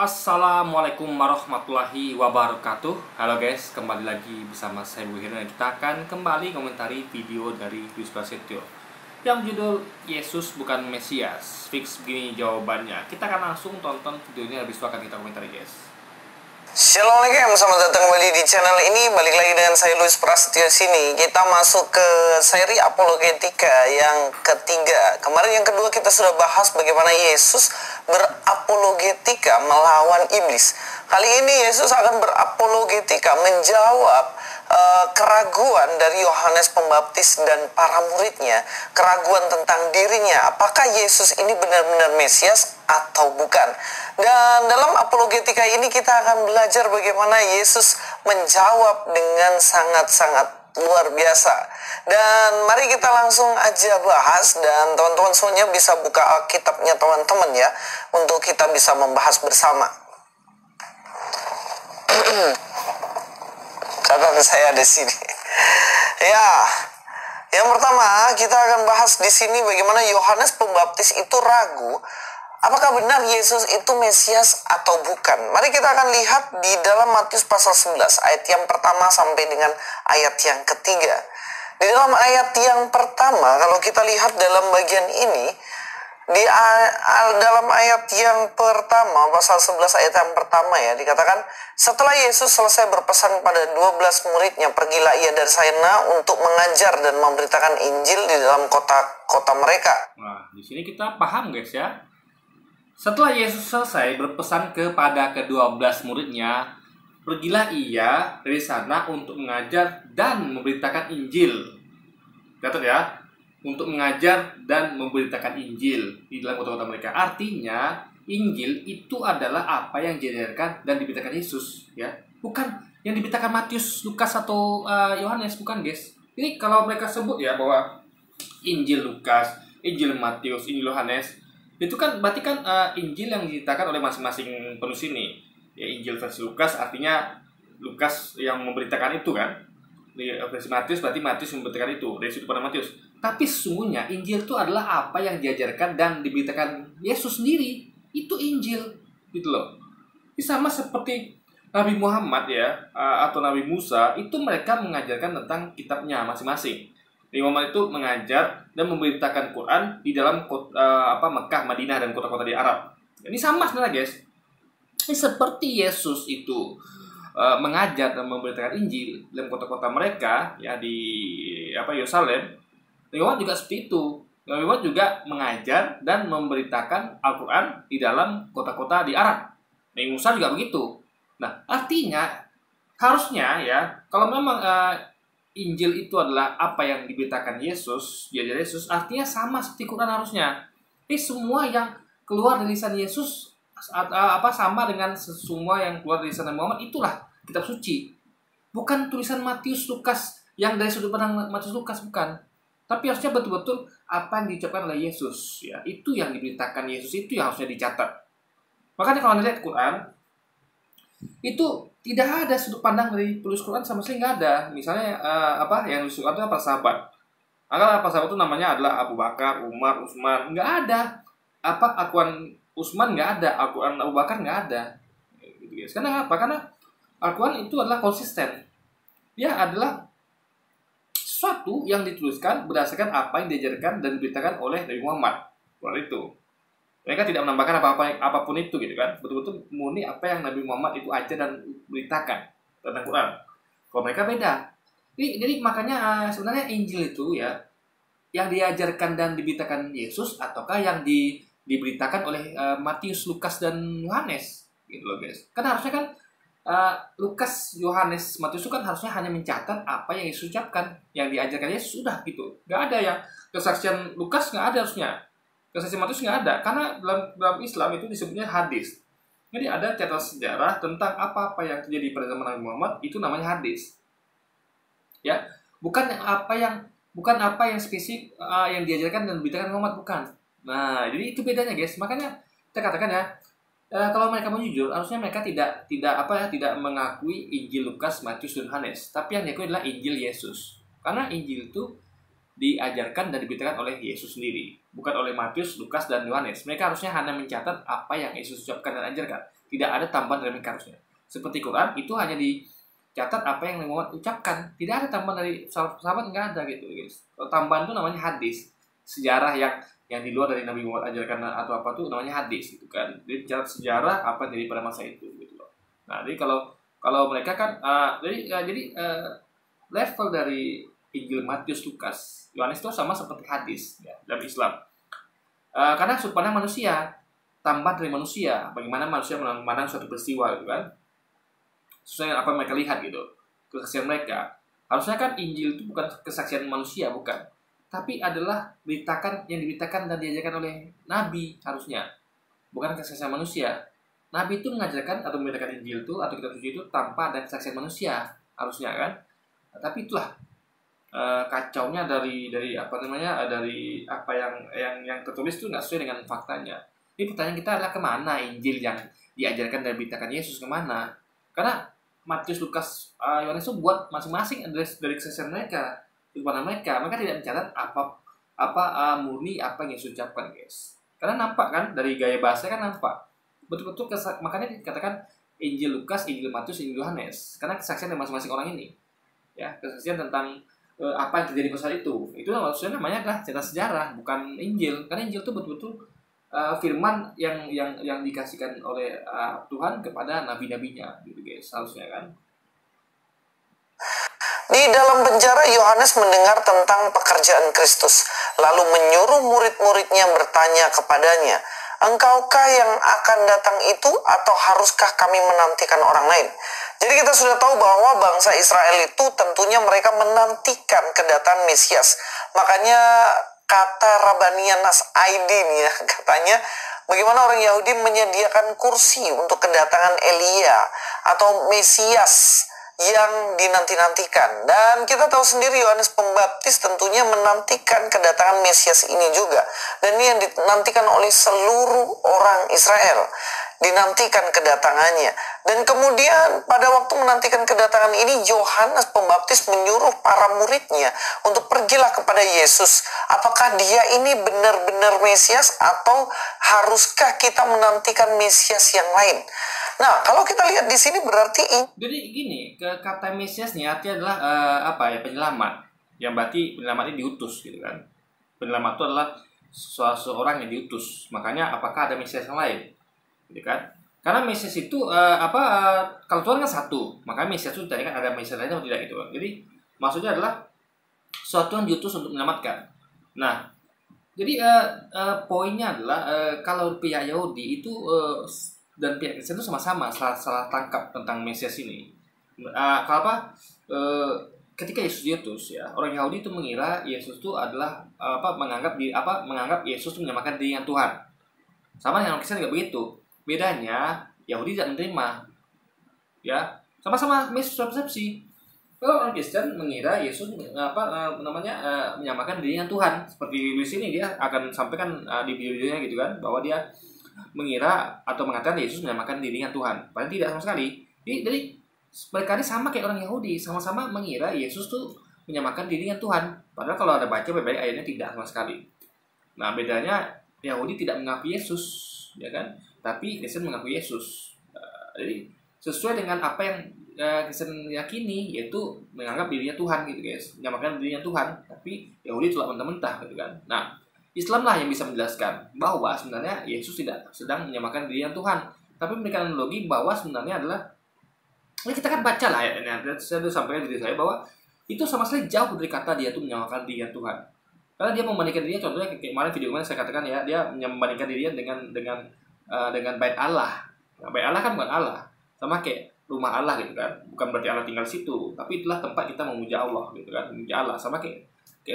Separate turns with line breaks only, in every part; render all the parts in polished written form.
Assalamualaikum warahmatullahi wabarakatuh. Halo guys, kembali lagi bersama saya Bu Hira. Kita akan kembali komentari video dari Yus Prasetyo yang judul Yesus bukan Mesias. Fix begini jawabannya. Kita akan langsung tonton videonya, habis itu akan kita komentari guys.
Assalamualaikum, selamat datang kembali di channel ini. Balik lagi dengan saya Yus Prasetyo sini. Kita masuk ke seri apologetika yang ketiga. Kemarin yang kedua kita sudah bahas bagaimana Yesus berapologetika melawan iblis. Kali ini Yesus akan berapologetika menjawab keraguan dari Yohanes Pembaptis dan para muridnya, keraguan tentang dirinya, apakah Yesus ini benar-benar Mesias atau bukan. Dan dalam apologetika ini kita akan belajar bagaimana Yesus menjawab dengan sangat-sangat luar biasa. Dan mari kita langsung aja bahas, dan teman-teman semuanya bisa buka Alkitabnya teman-teman ya, untuk kita bisa membahas bersama. Catatan saya ada sini. Ya, yang pertama kita akan bahas di sini bagaimana Yohanes Pembaptis itu ragu apakah benar Yesus itu Mesias atau bukan. Mari kita akan lihat di dalam Matius pasal 11 ayat yang pertama sampai dengan ayat yang ketiga. Di dalam ayat yang pertama, kalau kita lihat dalam bagian ini, dalam ayat yang pertama, pasal 11 ayat yang pertama ya, dikatakan, setelah Yesus selesai berpesan pada 12 muridnya, pergilah ia dari sana untuk mengajar dan memberitakan Injil di dalam kota-kota mereka.
Nah, di sini kita paham guys ya. Setelah Yesus selesai berpesan kepada ke-12 muridnya, pergilah ia dari sana untuk mengajar dan memberitakan Injil. Catat ya, untuk mengajar dan memberitakan Injil di dalam kota-kota mereka. Artinya, Injil itu adalah apa yang diajarkan dan diberitakan Yesus, ya. Bukan yang diberitakan Matius, Lukas atau Yohanes, bukan guys. Ini kalau mereka sebut ya bahwa Injil Lukas, Injil Matius, Injil Yohanes, itu kan berarti kan Injil yang diceritakan oleh masing-masing penulis ini. Ya, Injil versi Lukas artinya Lukas yang memberitakan itu kan. Di versi Matius berarti Matius memberitakan itu dari sudut pandang Matius. Tapi sesungguhnya Injil itu adalah apa yang diajarkan dan diberitakan Yesus sendiri. Itu Injil, gitu loh. Ini sama seperti Nabi Muhammad ya, atau Nabi Musa, itu mereka mengajarkan tentang kitabnya masing-masing. Nabi Muhammad itu mengajar dan memberitakan Quran di dalam Mekah, Madinah, dan kota-kota di Arab. Ini sama sebenarnya guys. Ini seperti Yesus itu mengajar dan memberitakan Injil dalam kota-kota mereka ya di Yerusalem. Nabi Muhammad juga seperti itu. Nabi Muhammad juga mengajar dan memberitakan Al-Quran di dalam kota-kota di Arab. Nabi Musa juga begitu. Nah, artinya harusnya ya, kalau memang Injil itu adalah apa yang diberitakan Yesus, diajar Yesus, artinya sama seperti Quran harusnya. Ini semua yang keluar dari lisan Yesus sama dengan semua yang keluar dari lisan Muhammad, itulah kitab suci. Bukan tulisan Matius, Lukas yang dari sudut pandang Matius, Lukas, bukan. Tapi harusnya betul-betul apa yang diucapkan oleh Yesus, ya. Itu yang diberitakan Yesus, itu yang harusnya dicatat. Makanya kalau Anda lihat Quran, itu tidak ada sudut pandang dari penulis Quran, sama sekali nggak ada. Misalnya yang nulis Quran itu apa sahabat. Maka apa sahabat itu namanya adalah Abu Bakar, Umar, Utsman, nggak ada. Akuan Utsman nggak ada, Al-Quran Abu Bakar nggak ada. Gitu guys. Karena apa? Karena Al-Quran itu adalah konsisten. Dia adalah sesuatu yang dituliskan berdasarkan apa yang diajarkan dan diberitakan oleh Nabi Muhammad. Quran itu. Mereka tidak menambahkan apapun itu gitu kan. Betul-betul murni apa yang Nabi Muhammad itu ajar dan beritakan tentang Quran. Kalau mereka beda. Jadi makanya sebenarnya Injil itu ya yang diajarkan dan diberitakan Yesus ataukah yang diberitakan oleh Matius, Lukas, dan Yohanes gitu loh guys. Kan harusnya kan Lukas, Yohanes, Matius itu kan harusnya hanya mencatat apa yang Yesus ucapkan, yang diajarkan Yesus, sudah gitu. Gak ada yang kesaksian Lukas, nggak ada harusnya. Kesaksian Matius nggak ada, karena dalam Islam itu disebutnya hadis. Jadi ada catatan sejarah tentang apa-apa yang terjadi pada zaman Nabi Muhammad, itu namanya hadis. Ya, bukan apa yang spesifik yang diajarkan dan diberitakan Muhammad, bukan. Nah, jadi itu bedanya guys. Makanya kita katakan ya, kalau mereka mau jujur, harusnya mereka tidak mengakui Injil Lukas, Matius, dan Yohanes, tapi yang diakui adalah Injil Yesus. Karena Injil itu diajarkan dan diberitakan oleh Yesus sendiri, bukan oleh Matius, Lukas, dan Yohanes. Mereka harusnya hanya mencatat apa yang Yesus ucapkan dan ajarkan. Tidak ada tambahan dari mereka harusnya. Seperti Quran, itu hanya dicatat apa yang Muhammad ucapkan. Tidak ada tambahan dari sahabat, nggak ada gitu, guys. Tambahan itu namanya hadis, sejarah yang di luar dari Nabi Muhammad ajarkan atau apa tuh namanya hadis gitu kan. Jadi catat sejarah apa yang terjadi pada masa itu gitu loh. Nah, jadi kalau mereka kan level dari Injil Matius, Lukas, Yohanes itu sama seperti hadis ya, dalam Islam. Karena sudut pandang manusia, tambahan dari manusia, bagaimana manusia memandang suatu peristiwa gitu kan, sesuai dengan apa yang mereka lihat gitu, kesaksian mereka. Harusnya kan Injil itu bukan kesaksian manusia, bukan, tapi adalah yang diberitakan dan diajarkan oleh Nabi harusnya, bukan kesaksian manusia. Nabi itu mengajarkan atau memberitakan Injil itu atau kitab suci itu tanpa ada kesaksian manusia harusnya kan. Tapi itulah kacaunya dari apa namanya, dari apa yang tertulis itu nggak sesuai dengan faktanya. Jadi pertanyaan kita adalah kemana Injil yang diajarkan dan diberitakan Yesus, kemana? Karena Matius, Lukas, Yohanes itu buat masing-masing dari kesaksian mereka, kepada mereka tidak mencatat apa murni apa yang Yesus ucapkan, guys. Karena nampak kan dari gaya bahasa kan nampak betul-betul makanya dikatakan Injil Lukas, Injil Matius, Injil Yohanes, karena kesaksian dari masing-masing orang ini, ya, kesaksian tentang apa yang terjadi pada saat itu maksudnya namanya adalah cerita sejarah, bukan Injil. Karena Injil itu betul-betul firman yang dikasihkan oleh Tuhan kepada nabi-nabinya gitu, guys, harusnya kan.
Di dalam penjara, Yohanes mendengar tentang pekerjaan Kristus, lalu menyuruh murid-muridnya bertanya kepadanya, "Engkaukah yang akan datang itu, atau haruskah kami menantikan orang lain?" Jadi kita sudah tahu bahwa bangsa Israel itu tentunya mereka menantikan kedatangan Mesias. Makanya kata Rabbaniya Nas Aidin ya, katanya bagaimana orang Yahudi menyediakan kursi untuk kedatangan Elia atau Mesias yang dinanti-nantikan. Dan kita tahu sendiri Yohanes Pembaptis tentunya menantikan kedatangan Mesias ini juga. Dan ini yang dinantikan oleh seluruh orang Israel, dinantikan kedatangannya. Dan kemudian pada waktu menantikan kedatangan ini, Yohanes Pembaptis menyuruh para muridnya untuk pergilah kepada Yesus. Apakah dia ini benar-benar Mesias, atau haruskah kita menantikan Mesias yang lain? Nah, kalau kita lihat di sini berarti
jadi gini, kata Mesiasnya artinya adalah penyelamat. Yang berarti penyelamat ini diutus gitu kan. Penyelamat itu adalah seseorang yang diutus. Makanya apakah ada Mesias yang lain? Gitu kan? Karena Mesias itu kalau Tuhan kan satu, maka Mesias itu tadi kan ada Mesias lain atau tidak gitu kan. Jadi maksudnya adalah suatu yang diutus untuk menyelamatkan. Nah, jadi poinnya adalah kalau pihak Yahudi itu dan pihak Kristen itu sama-sama salah tangkap tentang Mesias ini. Ketika Yesus diutus ya, orang Yahudi itu mengira Yesus itu adalah menganggap Yesus itu menyamakan diri dengan Tuhan. Sama dengan Kristen juga begitu. Bedanya Yahudi tidak menerima, ya, sama-sama mispersepsi. Kalau orang Kristen mengira Yesus menyamakan diri dengan Tuhan, seperti di sini dia akan sampaikan di videonya gitu kan, bahwa dia mengira atau mengatakan Yesus menyamakan diri dengan Tuhan, padahal tidak sama sekali. Jadi mereka ini sama kayak orang Yahudi, sama-sama mengira Yesus tuh menyamakan diri dengan Tuhan, padahal kalau ada baca baik-baik ayatnya tidak sama sekali. Nah, bedanya Yahudi tidak mengakui Yesus, ya kan? Tapi Kristen mengaku Yesus. Jadi sesuai dengan apa yang Kristen yakini, yaitu menganggap dirinya Tuhan gitu, guys, menyamakan dirinya Tuhan. Tapi Yahudi telah mentah-mentah gitu kan. Nah, Islam lah yang bisa menjelaskan bahwa sebenarnya Yesus tidak sedang menyamakan dirinya Tuhan, tapi memberikan analogi bahwa sebenarnya adalah, ini kita kan baca lah ya, saya sudah sampaikan diri saya bahwa itu sama sekali jauh dari kata dia itu menyamakan dirinya Tuhan. Karena dia membandingkan dirinya, contohnya kayak kemarin video kemarin saya katakan ya, dia membandingkan dirinya dengan bait Allah. Nah, bait Allah kan bukan Allah, sama kayak rumah Allah gitu kan, bukan berarti Allah tinggal situ, tapi itulah tempat kita memuja Allah gitu kan, memuja Allah, sama kayak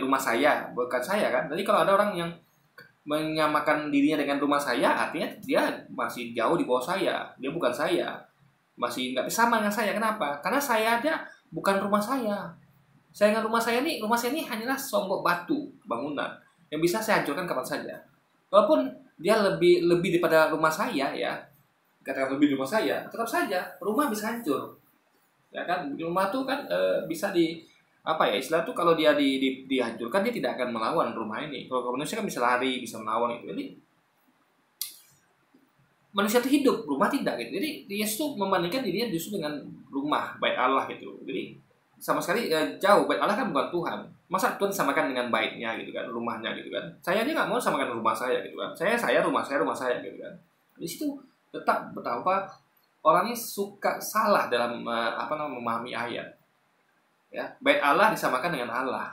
rumah saya, bukan saya kan. Jadi kalau ada orang yang menyamakan dirinya dengan rumah saya, artinya dia masih jauh di bawah saya, dia bukan saya, masih nggak sama dengan saya. Kenapa? Karena saya aja bukan rumah saya. Saya dengan rumah saya ini hanyalah songgok batu bangunan yang bisa saya hancurkan kapan saja. Walaupun dia lebih daripada rumah saya ya, katakan lebih dari rumah saya, tetap saja rumah bisa hancur, ya kan. Rumah tuh kan bisa apa ya istilah tuh, kalau dia dihancurkan dia tidak akan melawan rumah ini. Kalau manusia kan bisa lari, bisa melawan gitu. Jadi manusia itu hidup, rumah tidak gitu. Jadi Yesus tuh membandingkan dirinya justru dengan rumah bait Allah gitu. Jadi sama sekali jauh. Bait Allah kan bukan Tuhan. Masa Tuhan samakan dengan baitnya gitu kan, rumahnya gitu kan. Saya aja nggak mau samakan rumah saya gitu kan. Saya rumah saya gitu kan. Di situ tetap betapa orang ini suka salah dalam memahami ayat. Ya, bait Allah disamakan dengan Allah.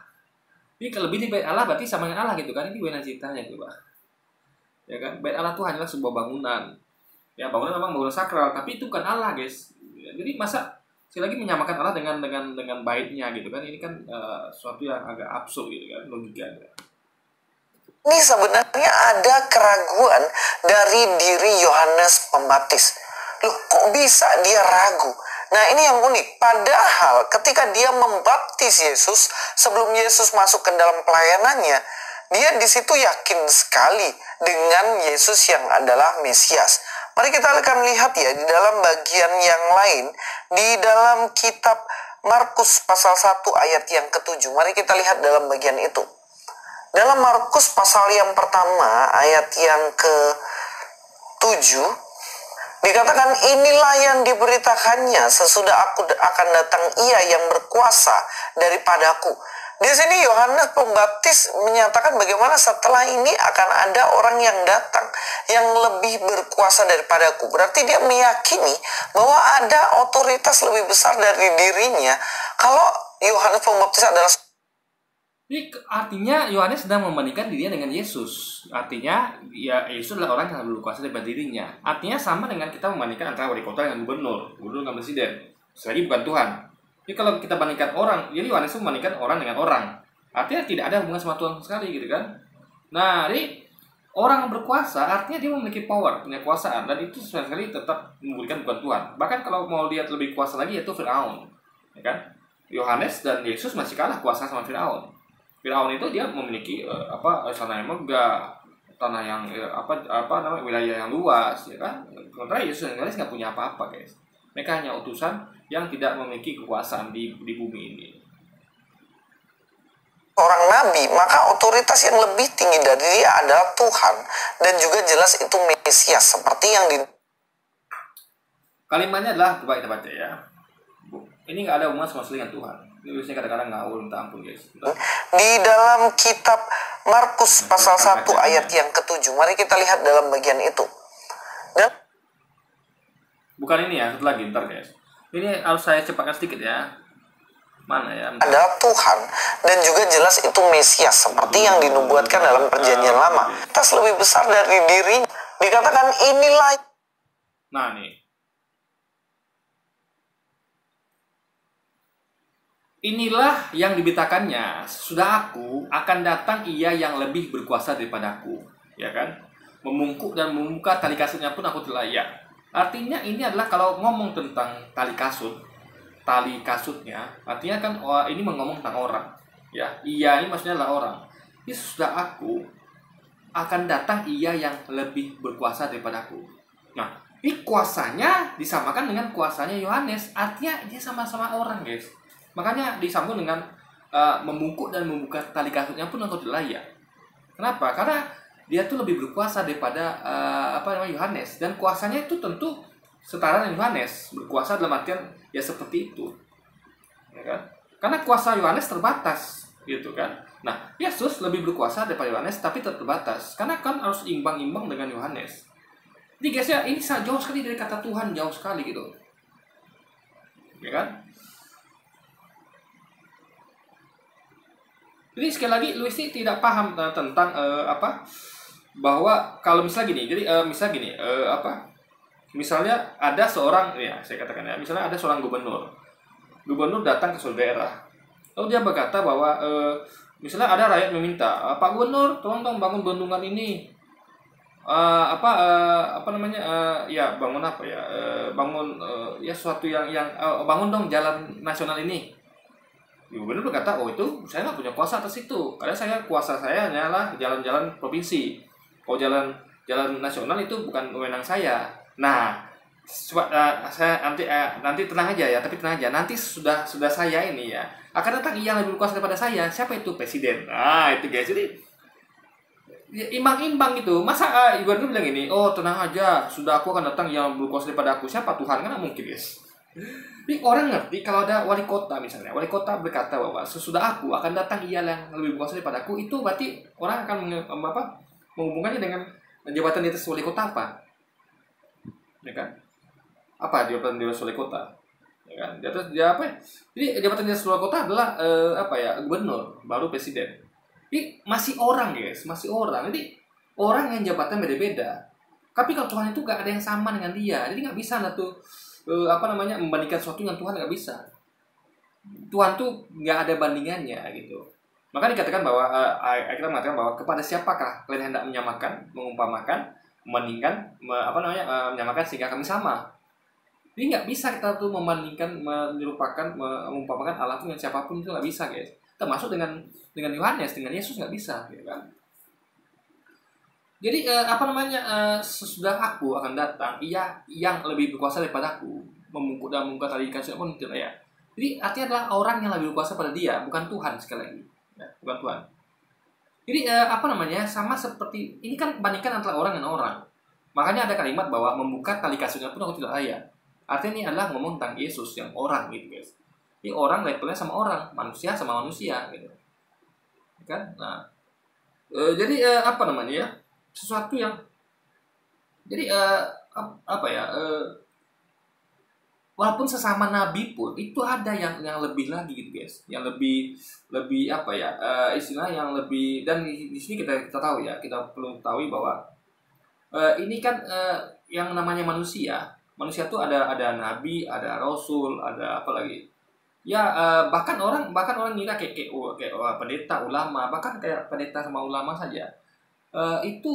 Ini kelebihan di bait Allah berarti sama dengan Allah gitu kan. Ini benar ceritanya gitu, Pak. Ya kan? Bait Allah itu hanyalah sebuah bangunan. Ya, bangunan memang bangunan sakral, tapi itu bukan Allah, guys. Jadi masa sekali lagi menyamakan Allah dengan baitnya gitu kan. Ini kan suatu yang agak absurd gitu kan, logika.
Ini sebenarnya ada keraguan dari diri Yohanes Pembaptis. Loh, kok bisa dia ragu? Nah, ini yang unik. Padahal ketika dia membaptis Yesus, sebelum Yesus masuk ke dalam pelayanannya, dia di situ yakin sekali dengan Yesus yang adalah Mesias. Mari kita akan lihat ya di dalam bagian yang lain, di dalam kitab Markus pasal 1 ayat yang ke-7. Mari kita lihat dalam bagian itu. Dalam Markus pasal yang pertama ayat yang ke-7 dikatakan, inilah yang diberitakannya, sesudah aku akan datang ia yang berkuasa daripadaku. Di sini Yohanes Pembaptis menyatakan bagaimana setelah ini akan ada orang yang datang yang lebih berkuasa daripadaku. Berarti dia meyakini bahwa ada otoritas lebih besar dari dirinya kalau Yohanes Pembaptis adalah.
Ini artinya Yohanes sedang membandingkan dirinya dengan Yesus. Artinya ya Yesus adalah orang yang lebih berkuasa daripada dirinya. Artinya sama dengan kita membandingkan antara wali kota dengan gubernur dengan presiden. Selagi bukan Tuhan. Jadi kalau kita bandingkan orang, jadi Yohanes itu membandingkan orang dengan orang. Artinya tidak ada hubungan sama Tuhan sekali gitu kan. Nah, jadi orang yang berkuasa artinya dia memiliki power, punya kekuasaan, dan itu sekali tetap memberikan bukan Tuhan. Bahkan kalau mau lihat lebih kuasa lagi yaitu Firaun. Ya kan? Yohanes dan Yesus masih kalah kuasa sama Firaun. Firaun itu dia memiliki tanah yang megah, tanah yang wilayah yang luas, ya kan. Sementara Yesus dan Yohanes nggak punya apa-apa, guys. Mereka hanya utusan yang tidak memiliki kekuasaan di bumi ini.
Orang nabi, maka otoritas yang lebih tinggi dari dia adalah Tuhan, dan juga jelas itu Mesias, seperti yang di
kalimatnya adalah, coba kita baca ya. Ini nggak ada hubungan sama sekali dengan Tuhan. Ini biasanya kadang-kadang ngawur, minta ampun, guys.
Di dalam kitab Markus pasal 1 ayat yang ke-7. Mari kita lihat dalam bagian itu. Dan
bukan ini ya, satu lagi, ntar guys. Ini harus saya cepatkan sedikit ya. Mana ya?
Adalah Tuhan, dan juga jelas itu Mesias, seperti yang dinubuatkan dalam perjanjian lama. Atas lebih besar dari dirinya. Dikatakan inilah.
Nah nih. Inilah yang diberitakannya, sudah aku akan datang ia yang lebih berkuasa daripadaku, ya kan? Memungkuk dan membuka tali kasutnya pun aku tidak layak. Artinya ini adalah kalau ngomong tentang tali kasutnya, artinya kan ini mengomong tentang orang, ya. Ia ini maksudnya adalah orang. Ini sudah aku akan datang ia yang lebih berkuasa daripadaku. Nah, ini kuasanya disamakan dengan kuasanya Yohanes, artinya dia sama-sama orang, guys. Makanya disambung dengan membungkuk dan membuka tali kasutnya pun engkau tidak layak. Kenapa? Karena dia tuh lebih berkuasa daripada Yohanes, dan kuasanya itu tentu setara dengan Yohanes. Berkuasa dalam artian ya seperti itu, ya kan? Karena kuasa Yohanes terbatas, gitu kan? Nah, Yesus lebih berkuasa daripada Yohanes, tapi terbatas. Karena kan harus imbang-imbang dengan Yohanes. Jadi guys ya, ini jauh sekali dari kata Tuhan, jauh sekali gitu, ya kan? Jadi sekali lagi Louis ini tidak paham tentang bahwa kalau misalnya gini, jadi misalnya ada seorang, ya saya katakan ya, misalnya ada seorang gubernur datang ke suatu daerah, lalu dia berkata bahwa misalnya ada rakyat meminta, Pak Gubernur tolong dong bangun bendungan ini, suatu yang bangun dong jalan nasional ini. Gubernur berkata, oh itu saya nggak punya kuasa atas itu, karena kuasa saya hanyalah jalan-jalan provinsi. Kalau jalan nasional itu bukan wewenang saya. Nah, Coba saya nanti tenang aja ya, tapi tenang aja. Nanti sudah saya ini ya akan datang yang lebih berkuasa daripada saya. Siapa itu? Presiden. Nah, itu guys. Jadi ya, imbang-imbang gitu. Masa Iwan itu bilang ini, oh tenang aja, sudah aku akan datang yang berkuasa daripada aku. Siapa? Tuhan, kan nggak mungkin guys. Jadi orang ngerti kalau ada wali kota misalnya, wali kota berkata bahwa sesudah aku akan datang ia yang lebih berkuasa daripada aku, itu berarti orang akan menghubungkannya dengan jabatan di atas wali kota apa? Ya kan? Apa jabatan di atas wali kota? Ya kan? Di atas dia apa? Jadi jabatan di atas wali kota adalah apa ya? Gubernur, baru presiden. Jadi masih orang guys, masih orang. Jadi orang yang jabatan beda-beda. Tapi kalau Tuhan itu gak ada yang sama dengan dia, jadi nggak bisa lah tuh membandingkan sesuatu dengan Tuhan, nggak bisa. Tuhan tuh nggak ada bandingannya gitu. Maka dikatakan bahwa kita mengatakan bahwa kepada siapakah kalian hendak menyamakan, mengumpamakan, membandingkan, menyamakan sehingga kami sama. Jadi nggak bisa kita tuh membandingkan, menyerupakan, mengumpamakan Allah tuh dengan siapapun, itu nggak bisa guys. Termasuk dengan Yohanes, dengan Yesus nggak bisa, gitu kan? Jadi sesudah aku akan datang, ia yang lebih berkuasa daripada aku, memungkuk dan mengungkap tali ikan pun tidak ya. Jadi artinya adalah orang yang lebih berkuasa pada dia, bukan Tuhan sekali lagi, ya, bukan Tuhan. Jadi sama seperti ini kan bandingkan antara orang dan orang. Makanya ada kalimat bahwa membuka tali kasutnya pun aku tidak layak. Artinya ini adalah ngomong tentang Yesus yang orang gitu guys. Ini orang levelnya sama orang, manusia sama manusia gitu. Kan? Nah, jadi sesuatu yang jadi walaupun sesama nabi pun itu ada yang lebih lagi gitu guys, yang lebih istilah yang lebih. Dan di sini kita tahu ya, kita perlu tahu bahwa ini kan yang namanya manusia tuh ada nabi, ada rasul, ada apa lagi ya, bahkan orang ngira kayak pendeta, ulama, bahkan kayak pendeta sama ulama saja. Itu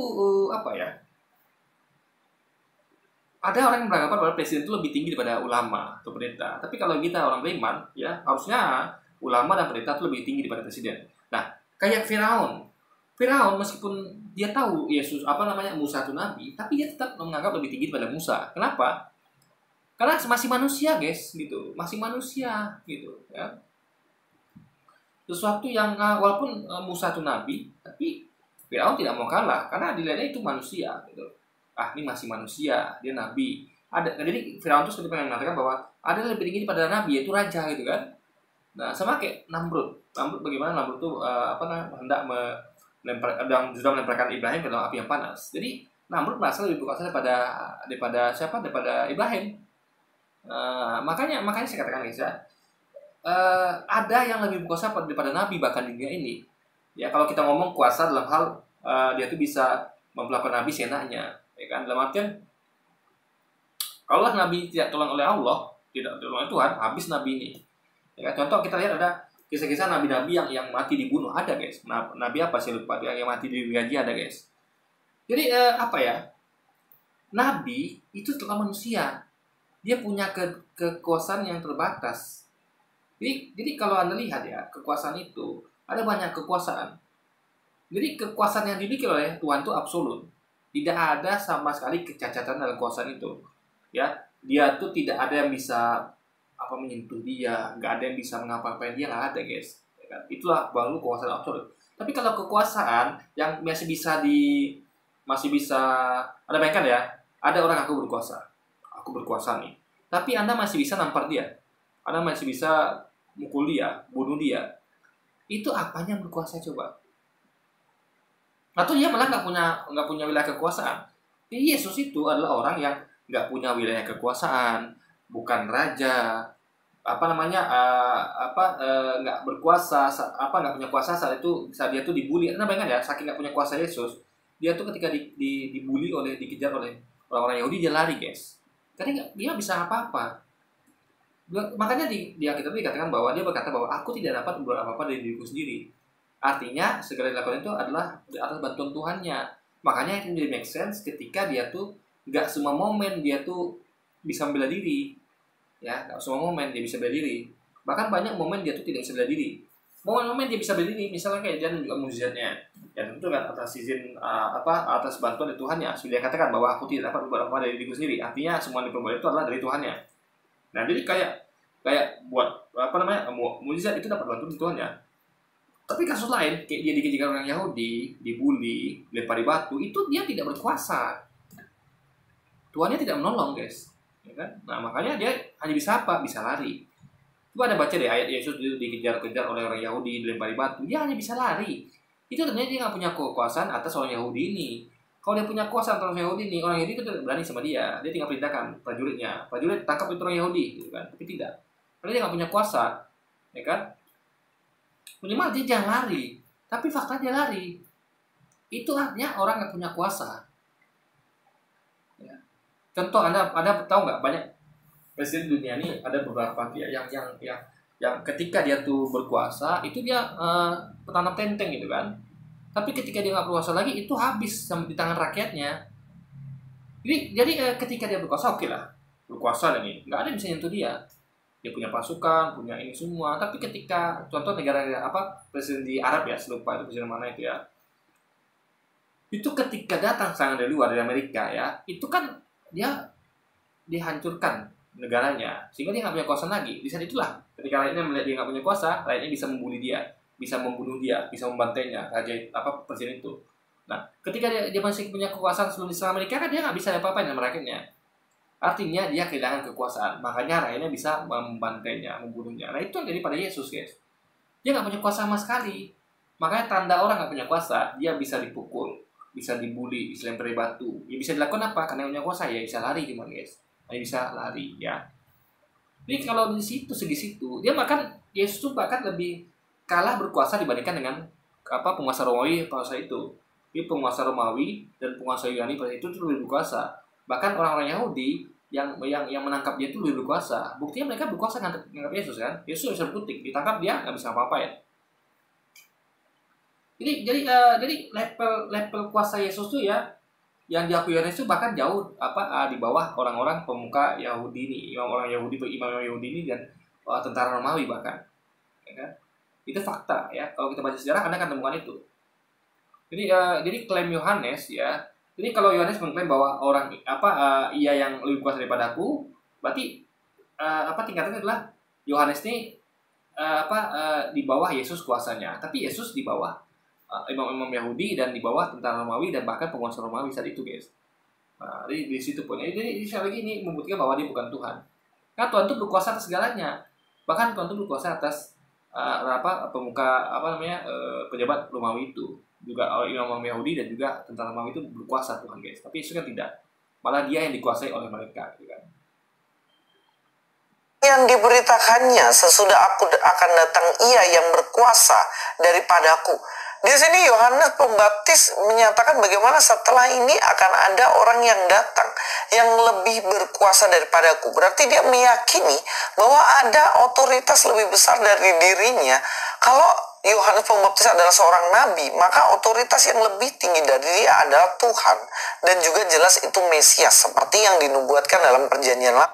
ada orang yang beranggapan bahwa presiden itu lebih tinggi daripada ulama atau pendeta. Tapi kalau kita orang beriman, ya harusnya ulama dan pendeta itu lebih tinggi daripada presiden. Nah, kayak Firaun meskipun dia tahu Yesus Musa itu nabi, tapi dia tetap menganggap lebih tinggi daripada Musa. Kenapa? Karena masih manusia guys, gitu, masih manusia gitu ya. Sesuatu yang walaupun Musa itu nabi, tapi Firaun tidak mau kalah karena dilihatnya itu manusia gitu. Ini masih manusia, dia nabi. Jadi Firaun itu seperti mengatakan bahwa ada yang lebih tinggi daripada nabi, yaitu raja gitu kan. Nah, sama kayak Namrud bagaimana Namrud itu hendak sudah melemparkan Ibrahim ke dalam api yang panas. Jadi Namrud merasa lebih berkuasa daripada siapa? Daripada Ibrahim. Makanya saya katakan guys ya, ada yang lebih berkuasa daripada nabi bahkan di dunia ini. Ya, kalau kita ngomong kuasa dalam hal dia tuh bisa memperlakukan nabi seenaknya, ya kan? Dalam artian kalau nabi tidak tolong oleh Allah, tidak tolong oleh Tuhan, habis nabi ini. Ya kan? Contoh kita lihat ada kisah-kisah nabi-nabi yang mati dibunuh, ada guys. Nabi apa sih lupa, yang mati digaji ada guys. Jadi nabi itu telah manusia, dia punya kekuasaan yang terbatas. Jadi kalau Anda lihat ya, kekuasaan itu ada banyak kekuasaan. Jadi kekuasaan yang dimiliki oleh Tuhan itu absolut. Tidak ada sama sekali kecacatan dalam kekuasaan itu. Ya, dia tuh tidak ada yang bisa menyentuh dia, nggak ada yang bisa mengapa-ngapain dia, nggak ada guys. Ya kan? Itulah baru kekuasaan absolut. Tapi kalau kekuasaan yang masih bisa Anda bayangkan ya, ada orang aku berkuasa nih. Tapi Anda masih bisa nampar dia, Anda masih bisa mukul dia, bunuh dia. Itu apanya yang berkuasa coba? Atau dia malah nggak punya wilayah kekuasaan. Yesus itu adalah orang yang nggak punya wilayah kekuasaan, bukan raja, nggak berkuasa, nggak punya kuasa saat dia tuh dibully. Anda bayangkan ya, saking nggak punya kuasa Yesus, dia tuh ketika dibully dikejar oleh orang-orang Yahudi, dia lari guys. Karena dia bisa apa-apa. Makanya di Alkitab dikatakan bahwa dia berkata bahwa aku tidak dapat berbuat apa-apa dari diriku sendiri. Artinya segala yang dilakukan itu adalah di atas bantuan Tuhannya. Makanya itu menjadi make sense ketika dia tuh nggak semua momen dia tuh bisa membela diri. Ya, nggak semua momen dia bisa bela diri. Bahkan banyak momen dia tuh tidak bisa bela diri. momen-momen dia bisa berdiri, misalnya kayak dia juga mukjizatnya. Ya tentu kan atas izin atas bantuan dari Tuhannya. Sudah dia katakan bahwa aku tidak dapat berbuat apa dari diriku sendiri. Artinya semua yang diperbuat itu adalah dari Tuhannya. Nah, jadi kayak buat mukjizat itu dapat bantuan dari Tuhannya. Tapi kasus lain, kayak dia dikejar orang Yahudi, dibully, dilempari batu, itu dia tidak berkuasa. Tuhannya tidak menolong, guys. Ya kan? Nah, makanya dia hanya bisa apa? Bisa lari. Coba ada baca deh ayat Yesus dikejar-kejar oleh orang Yahudi, dilempari batu, dia hanya bisa lari. Itu ternyata dia nggak punya kekuasaan atas orang Yahudi ini. Kalau dia punya kuasa atas orang Yahudi ini, orang Yahudi itu tidak berani sama dia. Dia tinggal perintahkan prajuritnya. Prajurit tangkap itu orang Yahudi, gitu kan? Tapi tidak. Karena dia nggak punya kuasa, ya kan? Minimal dia jangan lari. Tapi fakta dia lari. Itu artinya orang nggak punya kuasa. Ya. Contoh Anda tahu nggak banyak presiden dunia ini ada beberapa dia yang ketika dia tuh berkuasa itu dia petanam tenteng gitu kan. Tapi ketika dia nggak berkuasa lagi itu habis di tangan rakyatnya. Jadi ketika dia berkuasa oke lah, berkuasa dan ini nggak ada yang bisa nyentuh dia. Dia punya pasukan, punya ini semua. Tapi ketika contoh negara presiden di Arab ya, lupa itu presiden mana itu ya. Itu ketika datang serangan dari luar dari Amerika ya, itu kan dia dihancurkan negaranya sehingga dia nggak punya kuasa lagi. Di saat itulah ketika rakyatnya melihat dia nggak punya kuasa, rakyatnya bisa membuli dia, bisa membunuh dia, bisa membantainya presiden itu. Nah, ketika dia masih punya kekuasaan sebelum diserang Amerika kan dia nggak bisa apa-apain sama rakyatnya. Artinya dia kehilangan kekuasaan, makanya rakyatnya bisa membantainya, membunuhnya. Nah itu yang jadi pada Yesus, guys. Dia nggak punya kuasa sama sekali. Makanya tanda orang nggak punya kuasa, dia bisa dipukul, bisa dibully, bisa lempari batu. Ya bisa dilakukan apa? Karena punya kuasa ya bisa lari cuma, guys. Hanya bisa lari ya. Jadi kalau di segi situ, dia Yesus tuh bahkan lebih kalah berkuasa dibandingkan dengan penguasa Romawi pada saat itu. Jadi penguasa Romawi dan penguasa Yunani pada itu lebih berkuasa. Bahkan orang-orang Yahudi yang menangkap dia itu lebih berkuasa. Buktinya mereka berkuasa menangkap Yesus kan. Yesus bisa berkutik, ditangkap dia nggak bisa apa-apa ya. Jadi level kuasa Yesus tuh ya yang diakui Yohanes itu bahkan jauh di bawah orang-orang pemuka Yahudi ini, imam Yahudi ini dan tentara Romawi bahkan. Ya kan? Itu fakta ya. Kalau kita baca sejarah Anda akan temukan itu. Jadi klaim Yohanes ya. Jadi kalau Yohanes mengklaim bahwa orang ia yang lebih kuasa daripada aku, berarti tingkatannya adalah Yohanes ini di bawah Yesus kuasanya, tapi Yesus di bawah imam-imam Yahudi dan di bawah tentara Romawi dan bahkan penguasa Romawi saat itu, guys. Nah, di situ pun. Jadi sekali lagi ini membuktikan bahwa dia bukan Tuhan. Karena Tuhan itu berkuasa atas segalanya. Bahkan Tuhan itu berkuasa atas pejabat Romawi itu. Juga imam Yahudi dan juga tentara Romawi itu berkuasa Tuhan, guys. Tapi Yesus kan tidak. Malah dia yang dikuasai oleh mereka, gitu kan.
Yang diberitakannya sesudah aku akan datang ia yang berkuasa daripadaku. Di sini Yohanes Pembaptis menyatakan bagaimana setelah ini akan ada orang yang datang yang lebih berkuasa daripadaku. Berarti dia meyakini bahwa ada otoritas lebih besar dari dirinya. Kalau Yohanes Pembaptis adalah seorang nabi, maka otoritas yang lebih tinggi dari dia adalah Tuhan. Dan juga jelas itu Mesias, seperti yang dinubuatkan dalam perjanjian lama.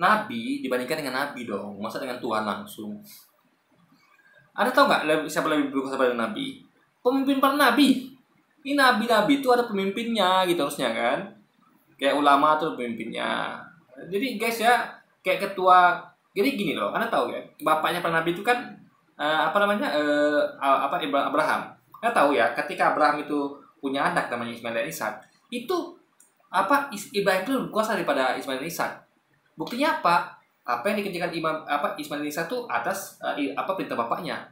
Nabi dibandingkan dengan nabi dong, masa dengan Tuhan langsung. Anda tahu nggak siapa lebih berkuasa pada nabi? Pemimpin para nabi. Ini nabi-nabi itu ada pemimpinnya gitu harusnya kan. Kayak ulama tuh pemimpinnya. Jadi guys ya, kayak ketua. Jadi gini loh, Anda tahu ya, bapaknya para nabi itu kan Abraham. Anda tahu ya, ketika Abraham itu punya anak namanya Ismail dan Ishak, itu Ibrahim itu berkuasa daripada Ismail dan Ishak. Buktinya apa? Apa yang dikerjakan Ismail dan Ishak itu atas perintah bapaknya.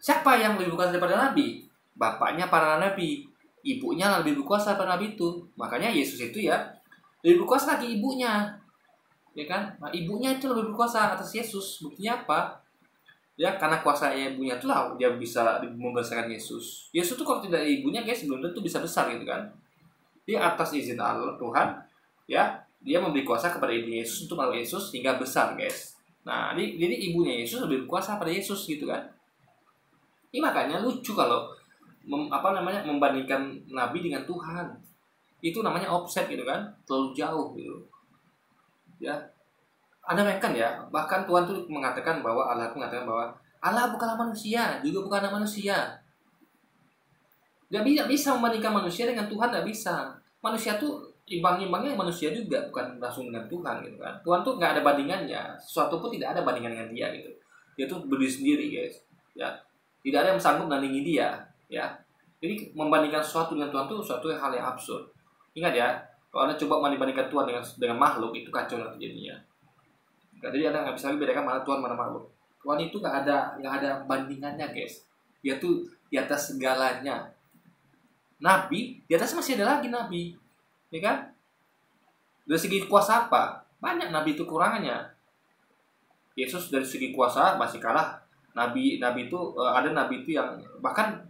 Siapa yang lebih berkuasa daripada nabi? Bapaknya para nabi. Ibunya lebih berkuasa daripada nabi itu. Makanya Yesus itu ya lebih berkuasa lagi ibunya. Ya kan? Nah, ibunya itu lebih berkuasa atas Yesus. Buktinya apa? Ya karena kuasanya ibunya itulah dia bisa membesarkan Yesus. Yesus itu kalau tidak ada ibunya, guys, belum tentu bisa besar gitu kan. Dia atas izin Allah Tuhan, ya dia memberi kuasa kepada ibu Yesus untuk melalui Yesus hingga besar, guys. Nah, jadi ibunya Yesus lebih berkuasa pada Yesus gitu kan. Ini makanya lucu kalau membandingkan nabi dengan Tuhan. Itu namanya offset gitu kan, terlalu jauh gitu. Ya. Anda bayangkan ya, bahkan Tuhan tuh mengatakan bahwa Allah mengatakan bahwa Allah bukanlah manusia, juga bukan anak manusia. Nggak bisa membandingkan manusia dengan Tuhan, nggak bisa. Manusia tuh imbang-imbangnya manusia juga, bukan langsung dengan Tuhan gitu kan. Tuhan tuh nggak ada bandingannya, sesuatu pun tidak ada bandingan dengan dia gitu. Dia tuh berdiri sendiri guys, ya. Tidak ada yang sanggup menandingi dia, ya. Jadi membandingkan sesuatu dengan Tuhan tuh suatu hal yang absurd. Ingat ya, kalau Anda coba membandingkan Tuhan dengan makhluk, itu kacau jadinya. Jadi Anda nggak bisa bedakan mana Tuhan mana makhluk. Tuhan itu nggak ada bandingannya guys. Dia tuh di atas segalanya. Nabi di atas masih ada lagi nabi, ya kan? Dari segi kuasa apa? Banyak nabi itu kurangannya. Yesus dari segi kuasa masih kalah. Nabi itu ada nabi itu yang bahkan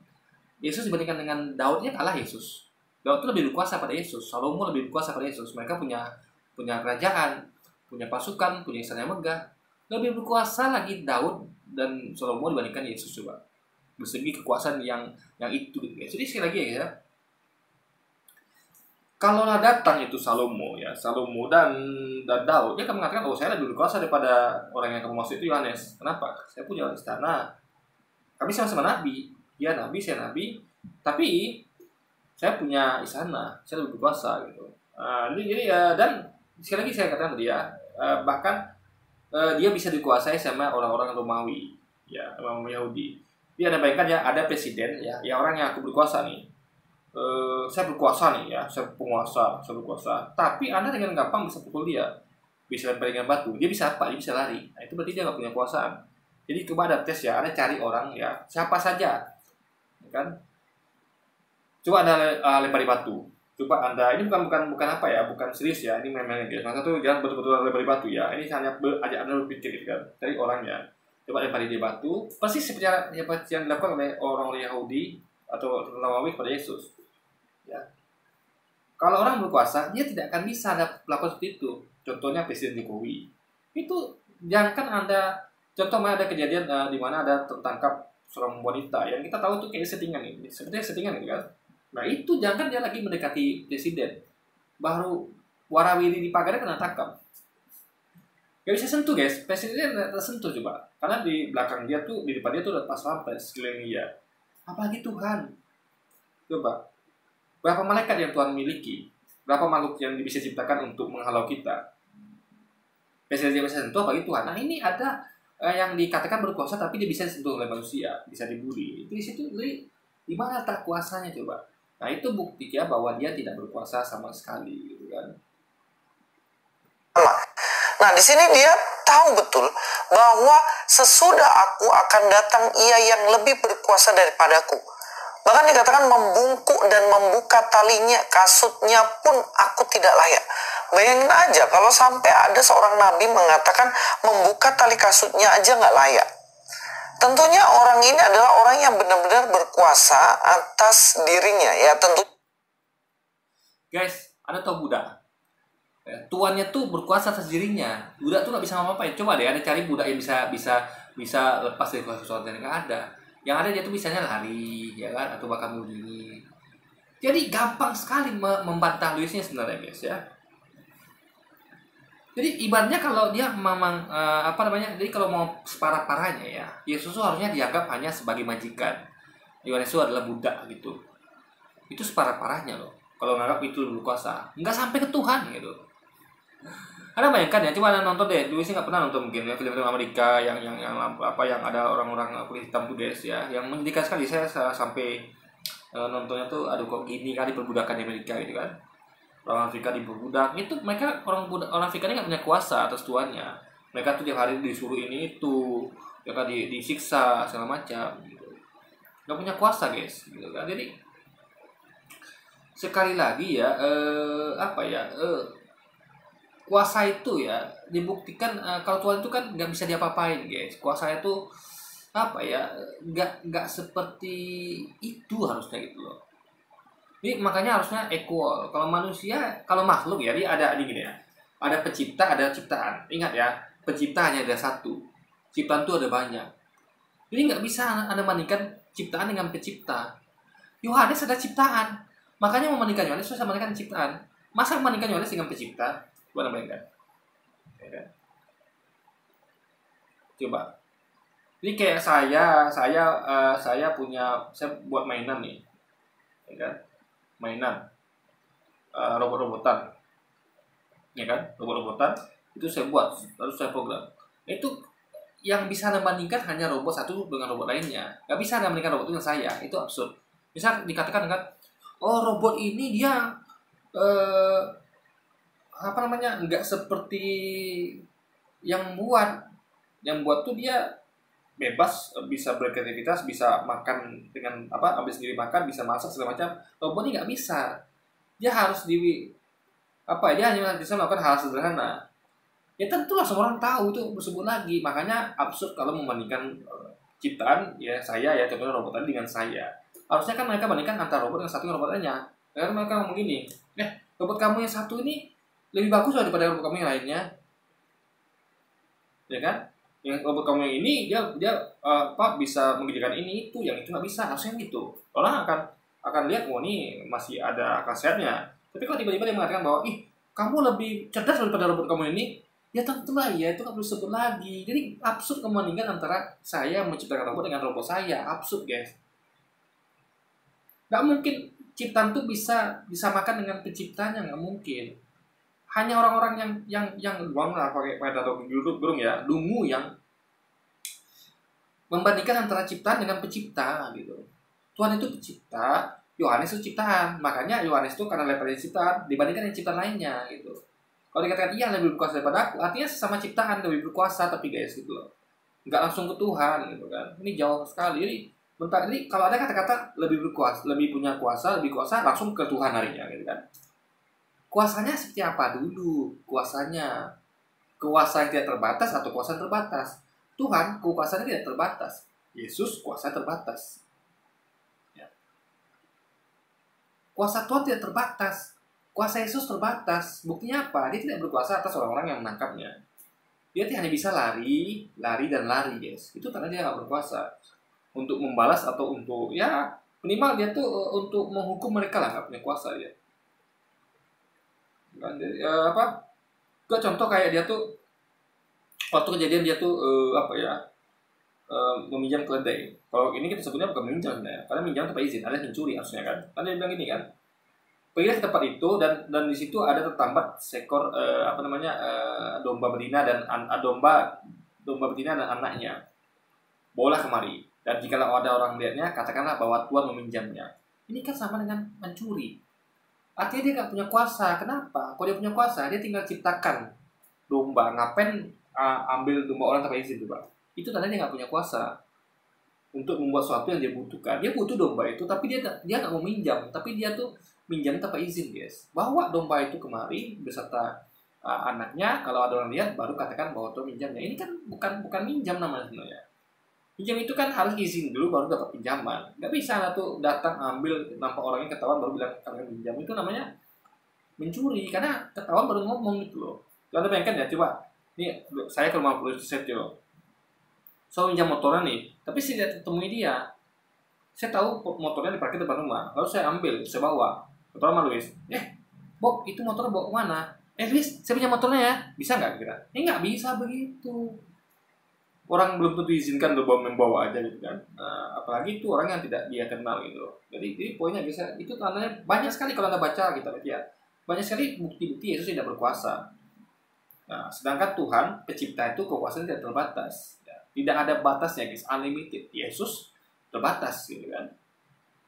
Yesus dibandingkan dengan Daudnya kalah Yesus. Daud itu lebih berkuasa pada Yesus. Salomo lebih berkuasa pada Yesus. Mereka punya kerajaan, punya pasukan, punya istana yang megah. Lebih berkuasa lagi Daud dan Salomo dibandingkan Yesus coba. Bersegi kekuasaan yang itu gitu ya. Jadi sekali lagi ya, kalau datang itu Salomo dan Daud, dia akan mengatakan, oh saya lebih berkuasa daripada orang yang kamu maksud itu Yohanes. Kenapa? Saya punya istana. Kami sama-sama nabi. Ya nabi, saya nabi. Tapi saya punya istana, saya lebih berkuasa gitu. Jadi dan sekali lagi saya katakan tadi ya, bahkan dia bisa dikuasai sama orang-orang Romawi, ya orang Yahudi. Dia ada bayangkan ya, ada presiden ya orang yang aku berkuasa nih. Saya berkuasa nih ya, saya berkuasa. Tapi Anda dengan gampang bisa pukul dia, bisa lempar dengan batu. Dia bisa apa? Dia bisa lari. Nah, itu berarti dia nggak punya kuasaan. Jadi coba ada tes ya, Anda cari orang ya, siapa saja, ya kan? Coba Anda lempari batu. Coba Anda, ini bukan apa ya, bukan serius ya, ini main-main guys. Maka tuh jangan betul-betul lempari batu ya. Ini hanya ajak Anda berpikir gitu kan, cari orangnya. Coba lempari dia batu, pasti seperti yang dilakukan oleh orang Yahudi atau Romawi pada Yesus. Ya. Kalau orang berkuasa, dia tidak akan bisa melakukan seperti itu. Contohnya Presiden Jokowi. Itu jangan Anda, contohnya ada kejadian di mana ada tertangkap seorang wanita yang kita tahu itu kayak settingan ini, sepertinya settingan gitu kan. Nah itu jangan dia lagi mendekati presiden, baru warawiri di pagarnya kena tangkap. Gak bisa sentuh guys, presidennya tidak tersentuh coba, karena di belakang dia tuh, di depan dia tuh ada pas pampres sekeliling dia. Apalagi Tuhan, coba. Berapa malaikat yang Tuhan miliki? Berapa makhluk yang bisa diciptakan untuk menghalau kita? Presiden dia bisa sentuh, apalagi Tuhan. Nah ini ada yang dikatakan berkuasa tapi dia bisa disentuh oleh manusia, bisa dibully. Itu di situ, di mana tak kuasanya coba? Nah itu bukti ya bahwa dia tidak berkuasa sama sekali, gitu kan?
Nah di sini dia tahu betul bahwa sesudah aku akan datang ia yang lebih berkuasa daripadaku. Bahkan dikatakan membungkuk dan membuka talinya, kasutnya pun aku tidak layak. Bayangin aja kalau sampai ada seorang nabi mengatakan membuka tali kasutnya aja nggak layak. Tentunya orang ini adalah orang yang benar-benar berkuasa atas dirinya ya tentu.
Guys, Anda tahu budak? Ya, tuannya tuh berkuasa atas dirinya. Budak tuh nggak bisa ngapa-ngapain. Coba deh Anda cari budak yang bisa lepas dari kuasa sesuatu yang nggak ada. Yang ada dia tuh misalnya lari, ya kan, atau bahkan bunuh diri. Jadi gampang sekali membantah Luisnya sebenarnya guys ya. Jadi ibaratnya kalau dia memang jadi kalau mau separah-parahnya ya, Yesus harusnya dianggap hanya sebagai majikan. Yohanes itu adalah budak gitu. Itu separah-parahnya loh. Kalau nganggap itu berkuasa, nggak sampai ke Tuhan gitu. Anda bayangkan ya, coba Anda nonton deh. Dulu sih nggak pernah nonton mungkin ya film-film Amerika yang ada orang-orang kulit hitam tuh guys ya, yang menyedihkan sekali. Saya sampai nontonnya tuh, aduh kok gini kali perbudakan di Amerika gitu kan. Orang Afrika diperbudak, itu mereka orang Afrika ini nggak punya kuasa atas tuannya. Mereka tuh tiap hari disuruh ini itu, ya kan, disiksa segala macam gitu. Nggak punya kuasa guys gitu kan. Jadi sekali lagi ya kuasa itu ya dibuktikan kalau Tuhan itu kan nggak bisa diapa-apain guys. Kuasa itu nggak seperti itu harusnya gitu loh. Jadi makanya harusnya equal. Kalau manusia, kalau makhluk ya, dia ada gini ya, ada pencipta, ada ciptaan. Ingat ya, pencipta hanya ada satu, ciptaan itu ada banyak. Jadi nggak bisa Anda bandingkan ciptaan dengan pencipta. Yohanes ada ciptaan, makanya membandingkan Yohanes susah membandingkan ciptaan. Masa membandingkan Yohanes dengan pencipta? Coba bayangkan, ya kan? Coba. Jadi kayak saya buat mainan nih, ya kan? Mainan robot-robotan, ya kan? Robot-robotan itu saya buat, lalu saya program. Itu yang bisa membandingkan hanya robot satu dengan robot lainnya. Nggak bisa membandingkan robot itu dengan saya. Itu absurd. Misal dikatakan kan, oh robot ini dia apa namanya, nggak seperti yang buat tuh dia bebas, bisa berkreativitas, bisa makan dengan apa, ambil sendiri makan, bisa masak segala macam. Robot ini nggak bisa. Dia harus dia hanya bisa melakukan hal sederhana. Ya tentulah semua orang tahu itu tersebut lagi. Makanya absurd kalau membandingkan ciptaan ya saya ya contohnya robot tadi dengan saya. Harusnya kan mereka bandingkan antara robot dengan satu robot lainnya. Karena mereka ngomong gini, robot kamu yang satu ini lebih bagus daripada robot kamu yang lainnya, ya kan? Yang robot kamu yang ini dia bisa mengerjakan ini itu, yang itu nggak bisa, harusnya gitu. Orang akan lihat, oh ini masih ada akal sehatnya. Tapi kalau tiba-tiba dia mengatakan bahwa kamu lebih cerdas daripada robot kamu ini, ya tentulah ya itu nggak perlu sebut lagi. Jadi absurd membandingkan antara saya menciptakan robot dengan robot saya, absurd guys. Nggak mungkin ciptaan itu bisa disamakan dengan penciptanya, nggak mungkin. Hanya orang-orang yang doang lah pakai atau burung ya, dungu yang membandingkan antara ciptaan dengan pencipta gitu. Tuhan itu pencipta, Yohanes itu ciptaan. Makanya Yohanes itu karena levelnya ciptaan dibandingkan dengan ciptaan lainnya gitu. Kalau dikatakan iya lebih berkuasa daripada aku, artinya sesama ciptaan lebih berkuasa, tapi guys gitu loh. Nggak langsung ke Tuhan gitu kan. Ini jauh sekali. Jadi kalau ada kata-kata lebih berkuasa, lebih punya kuasa, lebih kuasa, langsung ke Tuhan harinya gitu kan. Kuasanya seperti apa dulu? Kuasanya kuasa yang tidak terbatas atau kuasa yang terbatas? Tuhan kekuasaannya tidak terbatas. Yesus kuasa terbatas. Ya. Kuasa Tuhan tidak terbatas. Kuasa Yesus terbatas. Buktinya apa? Dia tidak berkuasa atas orang-orang yang menangkapnya. Dia hanya bisa lari dan lari, guys. Itu karena dia nggak berkuasa untuk membalas atau untuk ya minimal dia tuh untuk menghukum mereka lah, nggak punya kuasa dia. Kan gue contoh kayak dia tuh waktu kejadian dia tuh meminjam keledai. Kalau ini kita sebutnya bukan meminjam ya, karena minjam tanpa izin, alias mencuri harusnya kan. Kan dia bilang gini kan, pergilah ke tempat itu dan di situ ada tertambat seekor domba betina dan domba betina dan anaknya. Bawalah kemari, dan jika ada orang melihatnya, katakanlah bahwa Tuhan meminjamnya. Ini kan sama dengan mencuri. Artinya dia nggak punya kuasa. Kenapa? Kalau dia punya kuasa, dia tinggal ciptakan domba. Ngapain ambil domba orang tanpa izin coba? Itu tandanya dia nggak punya kuasa untuk membuat sesuatu yang dia butuhkan. Dia butuh domba itu, tapi dia nggak mau minjam. Tapi dia tuh minjam tanpa izin, guys. Bawa domba itu kemari beserta anaknya. Kalau ada orang lihat, baru katakan bahwa Tuhan minjamnya. Ini kan bukan minjam namanya sebenarnya. Pinjam itu kan harus izin dulu baru dapat pinjaman. Nggak bisa lah tuh datang ambil nampak orangnya ketahuan baru bilang kalian pinjam. Itu namanya mencuri karena ketahuan baru ngomong gitu loh. Anda bayangkan ya, coba ini saya ke rumah polisi Setio, saya pinjam motornya nih, tapi saya tidak temui dia. Saya tahu motornya diparkir depan rumah, lalu saya ambil, saya bawa motor sama Luis. Bob, itu motor bawa kemana? Luis, saya pinjam motornya ya, bisa nggak kira? Nggak bisa begitu. Orang belum tentu diizinkan untuk membawa aja gitu kan. Apalagi itu orang yang tidak dia kenal gitu. Jadi poinnya bisa itu tandanya banyak sekali kalau Anda baca kita lihat ya. Banyak sekali bukti-bukti Yesus tidak berkuasa. Nah, sedangkan Tuhan pencipta itu kekuasaannya tidak terbatas. Ya. Tidak ada batasnya guys, unlimited. Yesus terbatas gitu kan.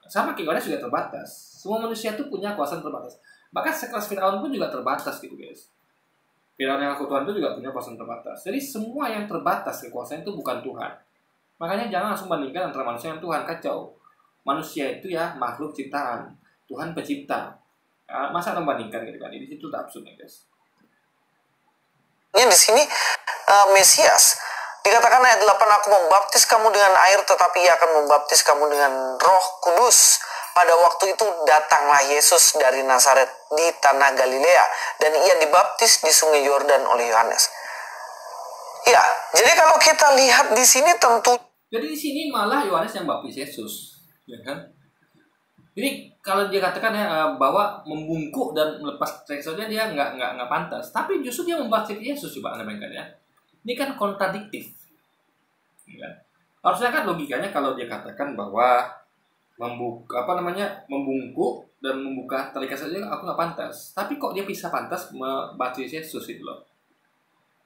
Sama kayak Yohanes juga terbatas. Semua manusia itu punya kuasa terbatas. Bahkan sekelas Firaun pun juga terbatas gitu guys. Firaun yang aku Tuhan itu juga punya kuasa terbatas. Jadi semua yang terbatas kekuasaan itu bukan Tuhan. Makanya jangan langsung bandingkan antara manusia dan Tuhan, kacau. Manusia itu ya makhluk ciptaan, Tuhan pencipta. Masa membandingkan gitu kan? Di situ tak absurd ya guys.
Di sini Mesias dikatakan ayat 8, aku membaptis kamu dengan air, tetapi ia akan membaptis kamu dengan Roh Kudus. Pada waktu itu datanglah Yesus dari Nazaret di tanah Galilea dan ia dibaptis di sungai Yordan oleh Yohanes. Ya, jadi kalau kita lihat di sini tentu.
Jadi di sini malah Yohanes yang baptis Yesus, ya kan? Jadi kalau dia katakan ya bahwa membungkuk dan melepas teksturnya dia nggak pantas, tapi justru dia membaptis Yesus, coba Anda bayangkan ya. Ini kan kontradiktif, ya kan? Harusnya kan logikanya kalau dia katakan bahwa membungkuk dan membuka tali kasut itu aku nggak pantas. Tapi kok dia bisa pantas membaptis Yesus itu loh.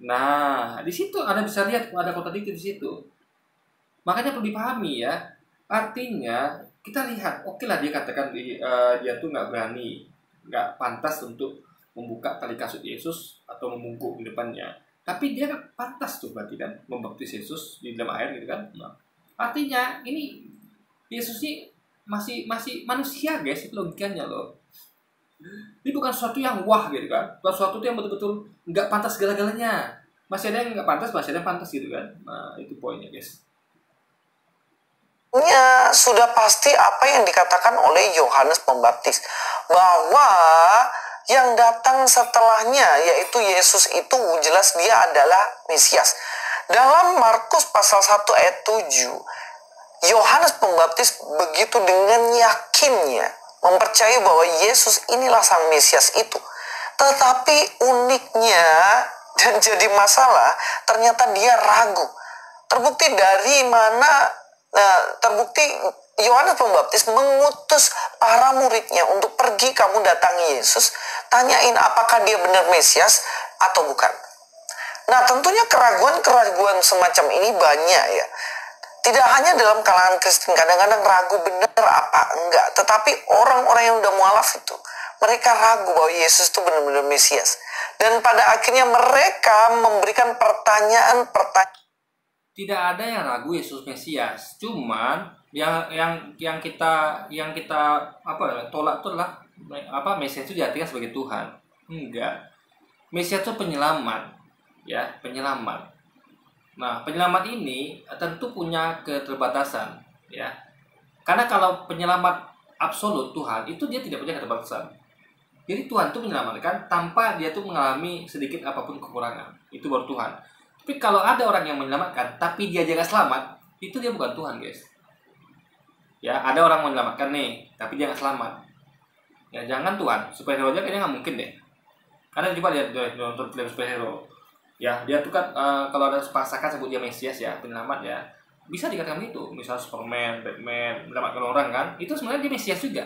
Nah, di situ Anda bisa lihat ada kontradiksi di situ. Makanya perlu dipahami ya. Artinya kita lihat, oke lah dia katakan dia tuh nggak berani, nggak pantas untuk membuka tali kasut Yesus atau membungkuk di depannya. Tapi dia kan pantas tuh berarti kan membaptis Yesus di dalam air gitu kan. Nah, artinya ini Yesus ini masih manusia guys, itu logikanya loh. Ini bukan sesuatu yang wah gitu kan, bukan sesuatu yang betul-betul nggak pantas segala-galanya. Masih ada yang nggak pantas, masih ada yang pantas gitu kan. Nah itu poinnya guys.
Ya, sudah pasti apa yang dikatakan oleh Yohanes Pembaptis, bahwa yang datang setelahnya yaitu Yesus itu jelas dia adalah Mesias. Dalam Markus pasal 1 ayat 7, Yohanes Pembaptis begitu dengan yakinnya mempercayai bahwa Yesus inilah sang Mesias itu. Tetapi uniknya dan jadi masalah, ternyata dia ragu. Terbukti dari mana? Terbukti Yohanes Pembaptis mengutus para muridnya untuk pergi kamu datangi Yesus, tanyain apakah dia benar Mesias atau bukan. Nah, tentunya keraguan-keraguan semacam ini banyak ya. Tidak hanya dalam kalangan Kristen, kadang-kadang ragu benar apa enggak. Tetapi orang-orang yang udah mualaf itu, mereka ragu bahwa Yesus itu benar-benar Mesias. Dan pada akhirnya mereka memberikan pertanyaan-pertanyaan.
Tidak ada yang ragu Yesus Mesias. Cuman yang kita tolak itu adalah Mesias itu diartikan sebagai Tuhan. Enggak. Mesias itu penyelamat, ya, penyelamat. Nah, penyelamat ini tentu punya keterbatasan, ya. Karena kalau penyelamat absolut Tuhan itu dia tidak punya keterbatasan. Jadi Tuhan itu menyelamatkan tanpa dia tuh mengalami sedikit apapun kekurangan. Itu baru Tuhan. Tapi kalau ada orang yang menyelamatkan tapi dia jaga selamat, itu dia bukan Tuhan, guys. Ya, ada orang menyelamatkan nih, tapi dia nggak selamat. Ya, jangan Tuhan. Superhero aja kayaknya nggak mungkin deh. Karena coba lihat nonton film superhero. Ya, dia tuh kan kalau ada pasangan sebut dia Mesias ya, penyelamat ya. Bisa dikatakan itu. Misal Superman, Batman, menyelamatkan orang kan. Itu sebenarnya dia Mesias juga.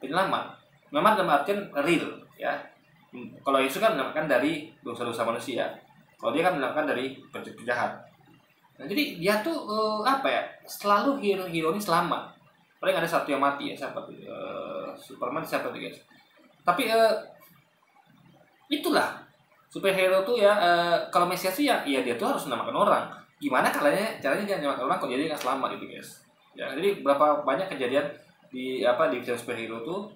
Penyelamat. Penyelamat dalam artian real, ya. Kalau Yesus kan menyelamatkan dari dosa-dosa manusia. Kalau dia kan menyelamatkan dari penjahat. Nah, jadi dia tuh selalu hero ini selamat. Paling ada satu yang mati ya, siapa tuh? Superman siapa tuh guys? Tapi itulah superhero tuh ya, kalau Mesias tuh ya dia tuh harus menyelamatkan orang. Gimana caranya dia menyelamatkan orang kalau dia nggak selamat gitu guys. Ya, jadi berapa banyak kejadian di film superhero tuh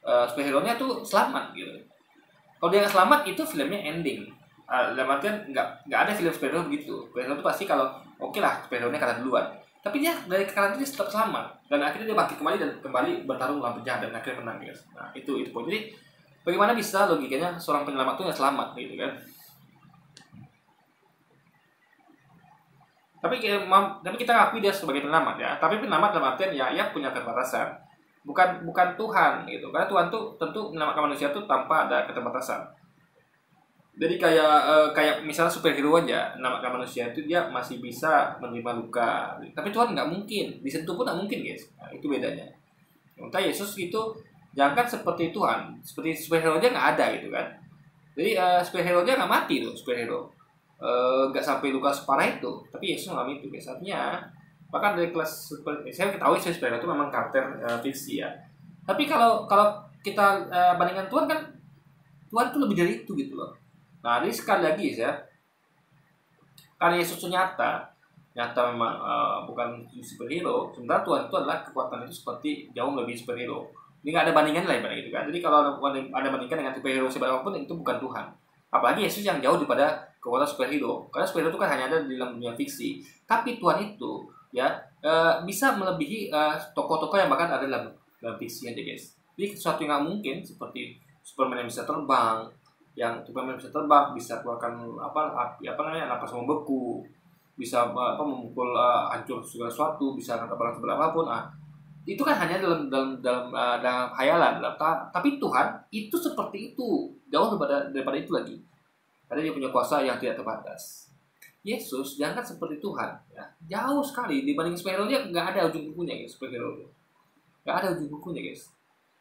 superhero-nya tuh selamat gitu. Kalau dia nggak selamat itu filmnya ending. Dalam artian nggak ada film superhero begitu. Superhero tuh pasti kalau oke lah superhero-nya kalah duluan. Tapi dia dari kekalahan itu dia tetap selamat dan akhirnya dia bangkit kembali dan kembali bertarung melawan penjahat dan akhirnya menang guys. Nah itu poin. Jadi bagaimana bisa logikanya seorang penyelamat itu nggak selamat gitu kan? Tapi kita akui dia sebagai penyelamat ya. Tapi penyelamat dalam artian ya punya keterbatasan. Bukan Tuhan gitu. Karena Tuhan tuh tentu menyelamatkan manusia tuh tanpa ada keterbatasan. Jadi kayak misalnya superhero aja menyelamatkan manusia itu dia masih bisa menerima luka. Tapi Tuhan nggak mungkin. Disentuh pun nggak mungkin guys. Nah, itu bedanya. Entah Yesus itu jangan kan seperti Tuhan, seperti superhero aja nggak ada gitu kan. Jadi superhero aja nggak mati tuh superhero, nggak sampai luka separah itu. Tapi Yesus ngalami itu guys. Artinya bahkan dari kelas saya ketahui superhero itu memang karakter fiksi ya. Tapi kalau kita bandingkan Tuhan kan, Tuhan itu lebih dari itu gitu loh. Nah ini sekali lagi ya, karena Yesus itu nyata memang bukan superhero. Sebenarnya Tuhan itu adalah kekuatan itu seperti jauh lebih superhero. Ini nggak ada bandingan lah ibarat gitu kan. Jadi kalau ada bandingkan dengan superhero siapapun itu bukan Tuhan. Apalagi Yesus yang jauh daripada kekuatan superhero. Karena superhero itu kan hanya ada di dalam dunia fiksi. Tapi Tuhan itu ya bisa melebihi tokoh-tokoh yang bahkan ada dalam fiksi aja guys. Jadi sesuatu yang nggak mungkin seperti Superman yang bisa terbang, bisa keluarkan napas membeku, bisa memukul hancur segala sesuatu, bisa ngangkat barang sebelah apapun. Itu kan hanya dalam khayalan. Tapi Tuhan itu seperti itu, jauh daripada itu lagi. Karena dia punya kuasa yang tidak terbatas. Yesus diangkat seperti Tuhan, ya. Jauh sekali dibanding superhero, dia nggak ada ujung kukunya, guys. Superhero itu nggak ada ujung kukunya, guys.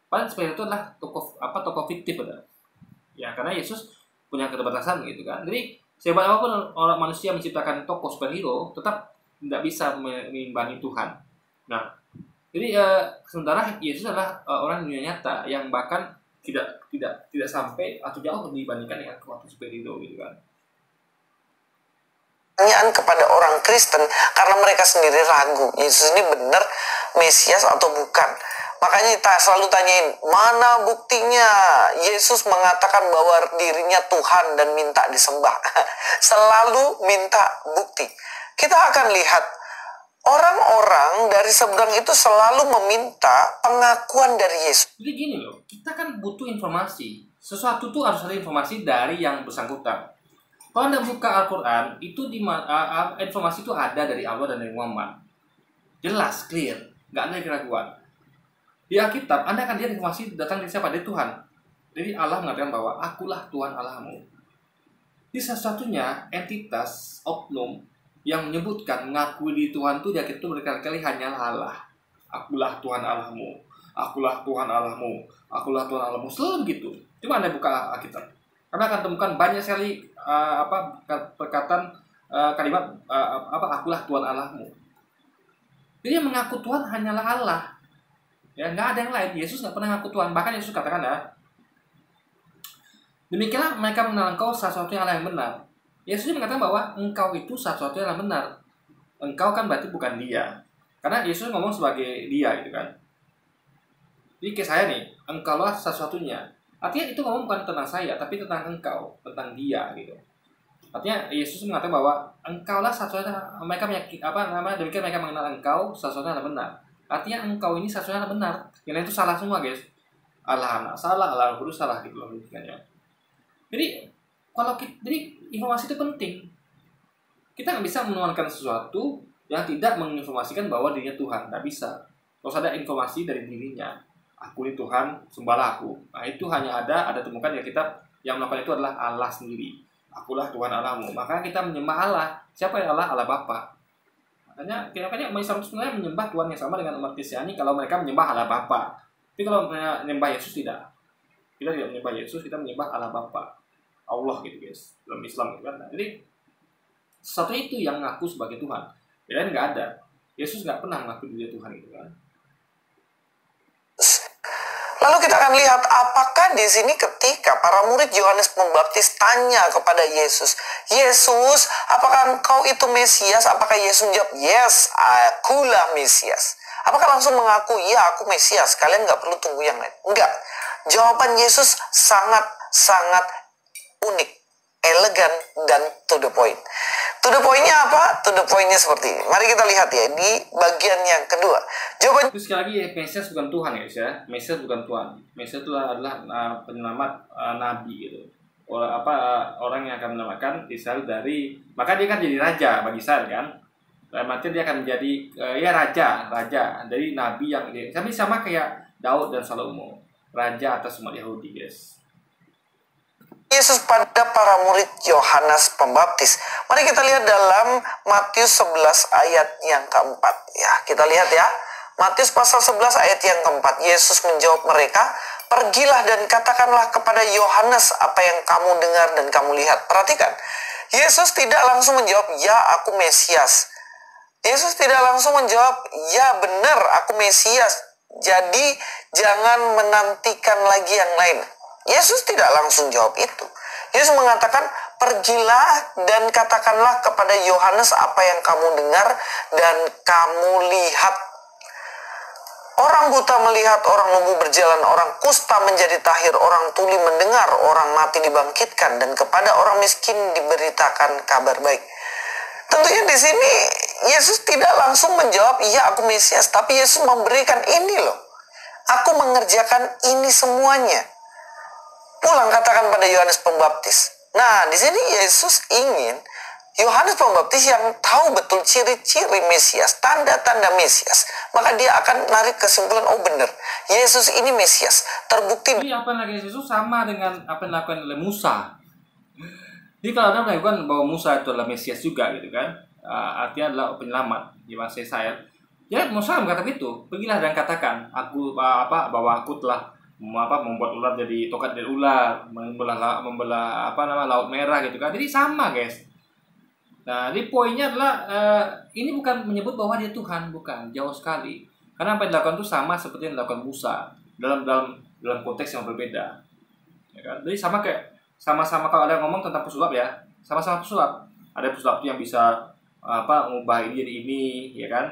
Padahal superhero itu adalah tokoh fiktif, ada. Ya, karena Yesus punya keterbatasan gitu kan. Jadi sehebat apapun orang manusia menciptakan tokoh superhero, tetap tidak bisa mengimbangi Tuhan. Nah, jadi sementara Yesus adalah orang dunia nyata yang bahkan tidak sampai atau jauh dibandingkan dengan kekuatan superhero gitu kan.
Pertanyaan kepada orang Kristen karena mereka sendiri ragu Yesus ini benar Mesias atau bukan. Makanya kita selalu tanyain, mana buktinya Yesus mengatakan bahwa dirinya Tuhan dan minta disembah. Selalu minta bukti. Kita akan lihat orang-orang dari seberang itu selalu meminta pengakuan dari Yesus.
Jadi gini loh, kita kan butuh informasi. Sesuatu tuh harus ada informasi dari yang bersangkutan. Kalau Anda buka Al-Quran, itu informasi itu ada dari Allah dan dari Muhammad. Jelas, clear, nggak ada keraguan. Di Alkitab, Anda akan lihat informasi datang dari siapa? Dari Tuhan. Jadi Allah mengatakan bahwa akulah Tuhan Allahmu. Di satu-satunya entitas, oknum, yang menyebutkan, mengakui di Tuhan itu, di Alkitab itu berkali-kali hanyalah Allah. Akulah Tuhan Allahmu. Akulah Tuhan Allahmu. Akulah Tuhan Allahmu. Selalu begitu. Cuma Anda buka Alkitab. Karena akan temukan banyak sekali perkataan kalimat akulah Tuhan Allahmu. Jadi yang mengaku Tuhan hanyalah Allah. Ya, nggak ada yang lain. Yesus nggak pernah mengaku Tuhan. Bahkan Yesus katakan ya, demikianlah mereka mengenal engkau satu-satunya Allah yang benar. Yesus mengatakan bahwa engkau itu satu-satunya yang benar. Engkau kan berarti bukan dia. Karena Yesus ngomong sebagai dia gitu kan. Jadi kayak saya nih, engkaulah satu-satunya. Artinya itu ngomong bukan tentang saya, tapi tentang engkau, tentang dia gitu. Artinya Yesus mengatakan bahwa engkaulah satu-satunya, mereka demikian mereka mengenal engkau satu-satunya yang benar. Artinya engkau ini satu-satunya yang benar. Yang lain itu salah semua, guys. Allah anak salah, Allah guru salah gitu loh kan ya. Jadi jadi informasi itu penting. Kita nggak bisa menuangkan sesuatu yang tidak menginformasikan bahwa dirinya Tuhan, nggak bisa. Harus ada informasi dari dirinya. Aku ini Tuhan, sembahlah aku. Nah itu hanya ada temukan ya kitab yang melakukan itu adalah Allah sendiri. Akulah Tuhan Allahmu. Maka kita menyembah Allah. Siapa yang Allah? Allah Bapa. Makanya umat Islam sebenarnya menyembah Tuhan yang sama dengan umat Kristiani kalau mereka menyembah Allah Bapa. Tapi kalau menyembah Yesus tidak. Kita tidak menyembah Yesus, kita menyembah Allah Bapa. Allah gitu guys. Dalam Islam gitu kan. Nah, jadi sesuatu itu yang mengaku sebagai Tuhan. Yang lain nggak ada. Yesus nggak pernah mengaku dia Tuhan gitu kan.
Lalu kita akan lihat apakah di sini ketika para murid Yohanes Pembaptis tanya kepada Yesus, Yesus, apakah engkau itu Mesias? Apakah Yesus menjawab, yes, akulah Mesias. Apakah langsung mengaku, ya aku Mesias, kalian nggak perlu tunggu yang lain? Enggak. Jawaban Yesus sangat unik, elegan, dan to the point. To the point-nya apa? To the point-nya seperti ini. Mari kita lihat ya di bagian yang kedua. Jawaban
Terus sekali lagi, Mesias bukan Tuhan guys ya. Mesias bukan Tuhan. Mesias itu adalah penyelamat nabi gitu. Orang yang akan menyelamatkan Israel dari, maka dia kan jadi raja bagi Israel kan. Artinya dia akan menjadi raja dari nabi yang tapi sama kayak Daud dan Salomo, raja atas umat Yahudi guys.
Yesus pada para murid Yohanes Pembaptis. Mari kita lihat dalam Matius 11 ayat yang keempat. Ya, kita lihat ya. Matius pasal 11 ayat yang keempat. Yesus menjawab mereka, pergilah dan katakanlah kepada Yohanes apa yang kamu dengar dan kamu lihat. Perhatikan, Yesus tidak langsung menjawab, ya aku Mesias. Yesus tidak langsung menjawab, ya benar aku Mesias. Jadi jangan menantikan lagi yang lain. Yesus tidak langsung jawab itu. Yesus mengatakan, pergilah dan katakanlah kepada Yohanes apa yang kamu dengar dan kamu lihat. Orang buta melihat, orang lumpuh berjalan, orang kusta menjadi tahir, orang tuli mendengar, orang mati dibangkitkan, dan kepada orang miskin diberitakan kabar baik. Tentunya di sini Yesus tidak langsung menjawab, iya aku Mesias, tapi Yesus memberikan ini loh. Aku mengerjakan ini semuanya. Pulang katakan pada Yohanes Pembaptis. Nah, di sini Yesus ingin Yohanes Pembaptis yang tahu betul ciri-ciri Mesias, tanda-tanda Mesias, maka dia akan narik kesimpulan, oh benar, Yesus ini Mesias. Terbukti.
Jadi apa yang dilakukan Yesus sama dengan apa yang dilakukan oleh Musa. Jadi kalau Anda melakukan bahwa Musa itu adalah Mesias juga gitu kan, artinya adalah penyelamat di bahasa Yesaya. Ya Musa berkata gitu, pergilah dan katakan, bahwa aku telah membuat ular jadi tokat dari ular, membelah laut merah gitu kan. Jadi sama guys. Nah, jadi poinnya adalah ini bukan menyebut bahwa dia Tuhan, bukan, jauh sekali. Karena apa yang dilakukan itu sama seperti yang dilakukan Musa dalam konteks yang berbeda. Ya kan? Jadi sama-sama kalau ada ngomong tentang pesulap ya, sama-sama pesulap. Ada pesulap yang bisa ngubah ini jadi ini, ya kan?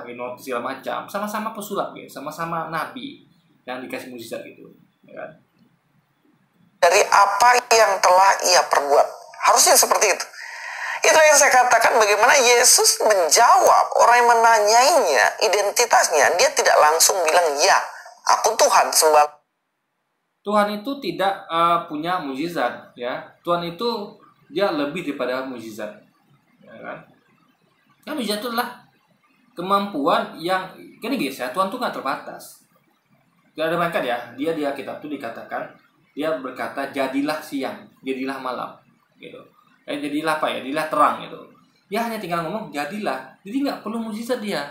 Hipnotis segala macam. Sama-sama pesulap ya, sama-sama nabi yang dikasih mukjizat gitu, ya kan?
Dari apa yang telah ia perbuat. Harusnya seperti itu. Itu yang saya katakan bagaimana Yesus menjawab orang yang menanyainya identitasnya. Dia tidak langsung bilang, ya, aku Tuhan, sembah.
Tuhan itu tidak punya mukjizat, ya. Tuhan itu dia lebih daripada mukjizat, ya kan? Yang mukjizat itu adalah kemampuan yang, gini guys ya, Tuhan itu nggak terbatas. Tidak ada mereka ya, dia kitab itu dikatakan, dia berkata jadilah siang, jadilah malam, gitu. Jadilah jadilah terang gitu. Dia hanya tinggal ngomong jadilah. Jadi nggak perlu mukjizat dia.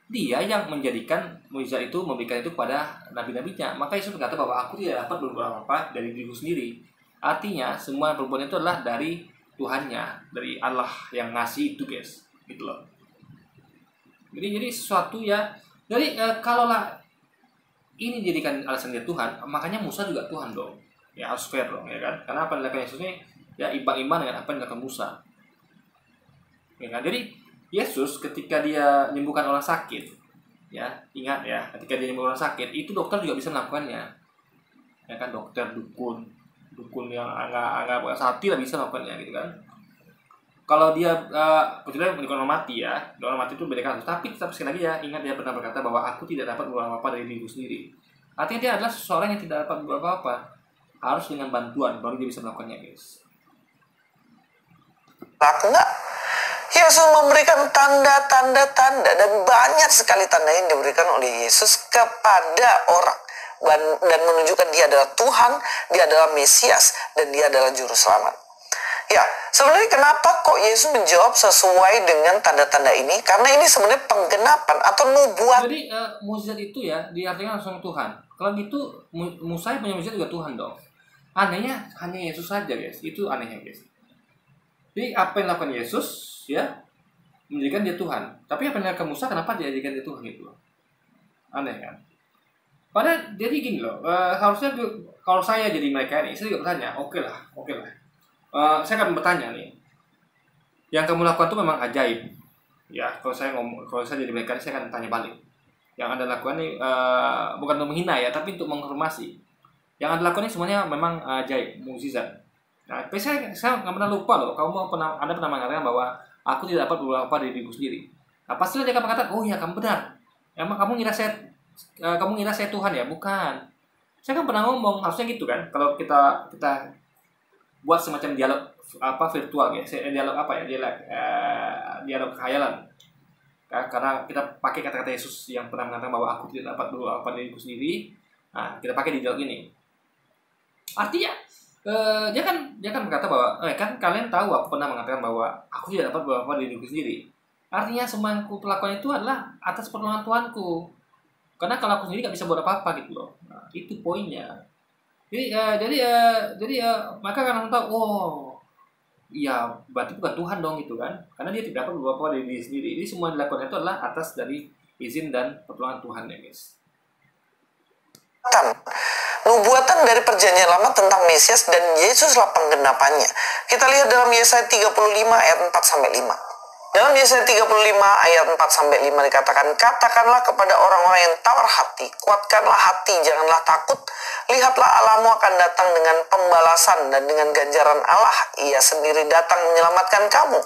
Dia yang menjadikan mukjizat itu, memberikan itu kepada nabi-nabinya. Maka Yesus berkata bahwa aku tidak dapat berbuat apa dari diriku sendiri. Artinya semua perbuatan itu adalah dari Tuhannya, dari Allah yang ngasih itu guys, gitu loh. Jadi sesuatu ya. Jadi kalaulah ini dijadikan alasan dia Tuhan, makanya Musa juga Tuhan dong. Ya harus fair dong, ya kan? Karena apa yang dilakukan Yesus ini ya imbang-imbang dengan apa yang dilakukan Musa. Ya kan? Jadi Yesus ketika dia menyembuhkan orang sakit, ya ingat ya, ketika dia menyembuhkan orang sakit, itu dokter juga bisa melakukannya. Ya kan, dokter, dukun yang agak sakti lah bisa melakukannya gitu kan. Kalau dia kecuali menyembuhkan orang mati ya, orang mati itu beda kasus. Tapi tetap sekali lagi ya, ingat dia pernah berkata bahwa aku tidak dapat berbuat apa-apa dari diriku sendiri. Artinya dia adalah seseorang yang tidak dapat berbuat apa-apa. Harus dengan bantuan baru dia bisa melakukannya guys.
Laku nggak? Yesus memberikan tanda-tanda dan banyak sekali tanda yang diberikan oleh Yesus kepada orang dan menunjukkan dia adalah Tuhan, dia adalah Mesias, dan dia adalah Juru Selamat. Ya, sebenarnya kenapa kok Yesus menjawab sesuai dengan tanda-tanda ini? Karena ini sebenarnya penggenapan atau nubuat.
Jadi mukjizat itu ya diartikan langsung Tuhan. Kalau gitu Musa punya mukjizat juga Tuhan dong. Anehnya hanya Yesus saja guys. Itu anehnya guys. Jadi apa yang dilakukan Yesus ya menjadikan dia Tuhan. Tapi apa yang dilakukan Musa kenapa dia jadikan dia Tuhan gitu? Aneh kan? Padahal jadi gini loh. Harusnya kalau saya jadi mereka ini, saya juga bertanya. Oke lah. Saya akan bertanya nih. Yang kamu lakukan itu memang ajaib. Ya, kalau saya jadi mereka ini, saya akan tanya balik. Yang Anda lakukan ini bukan untuk menghina ya, tapi untuk menghormati. Yang Anda lakukan ini semuanya memang ajaib, mukjizat. Nah, tapi saya nggak pernah lupa loh. Anda pernah mengatakan bahwa aku tidak dapat berbuat apa dari diriku sendiri. Nah, pastilah dia akan mengatakan, oh ya kamu benar. Emang kamu ngira saya Tuhan ya? Bukan. Saya kan pernah ngomong harusnya gitu kan. Kalau kita buat semacam dialog virtual ya, dialog khayalan. Karena kita pakai kata-kata Yesus yang pernah mengatakan bahwa aku tidak dapat berbuat apa dari diriku sendiri. Nah, kita pakai di dialog ini. Artinya dia kan berkata bahwa kan kalian tahu aku pernah mengatakan bahwa aku tidak dapat berbuat apa dari diriku sendiri. Artinya semua yang aku lakukan itu adalah atas pertolongan Tuhanku. Karena kalau aku sendiri nggak bisa buat apa-apa gitu loh. Nah, itu poinnya. Jadi maka kan orang tahu, oh iya berarti bukan Tuhan dong gitu kan. Karena dia tidak dapat berbuat apa dari diri sendiri. Jadi semua yang dilakukan itu adalah atas dari izin dan pertolongan Tuhan ya guys.
Nubuatan dari perjanjian lama tentang Mesias dan Yesuslah penggenapannya. Kita lihat dalam Yesaya 35 ayat 4-5. Dalam Yesaya 35 ayat 4-5 dikatakan, katakanlah kepada orang-orang yang tawar hati, kuatkanlah hati, janganlah takut. Lihatlah Allahmu akan datang dengan pembalasan dan dengan ganjaran Allah. Ia sendiri datang menyelamatkan kamu.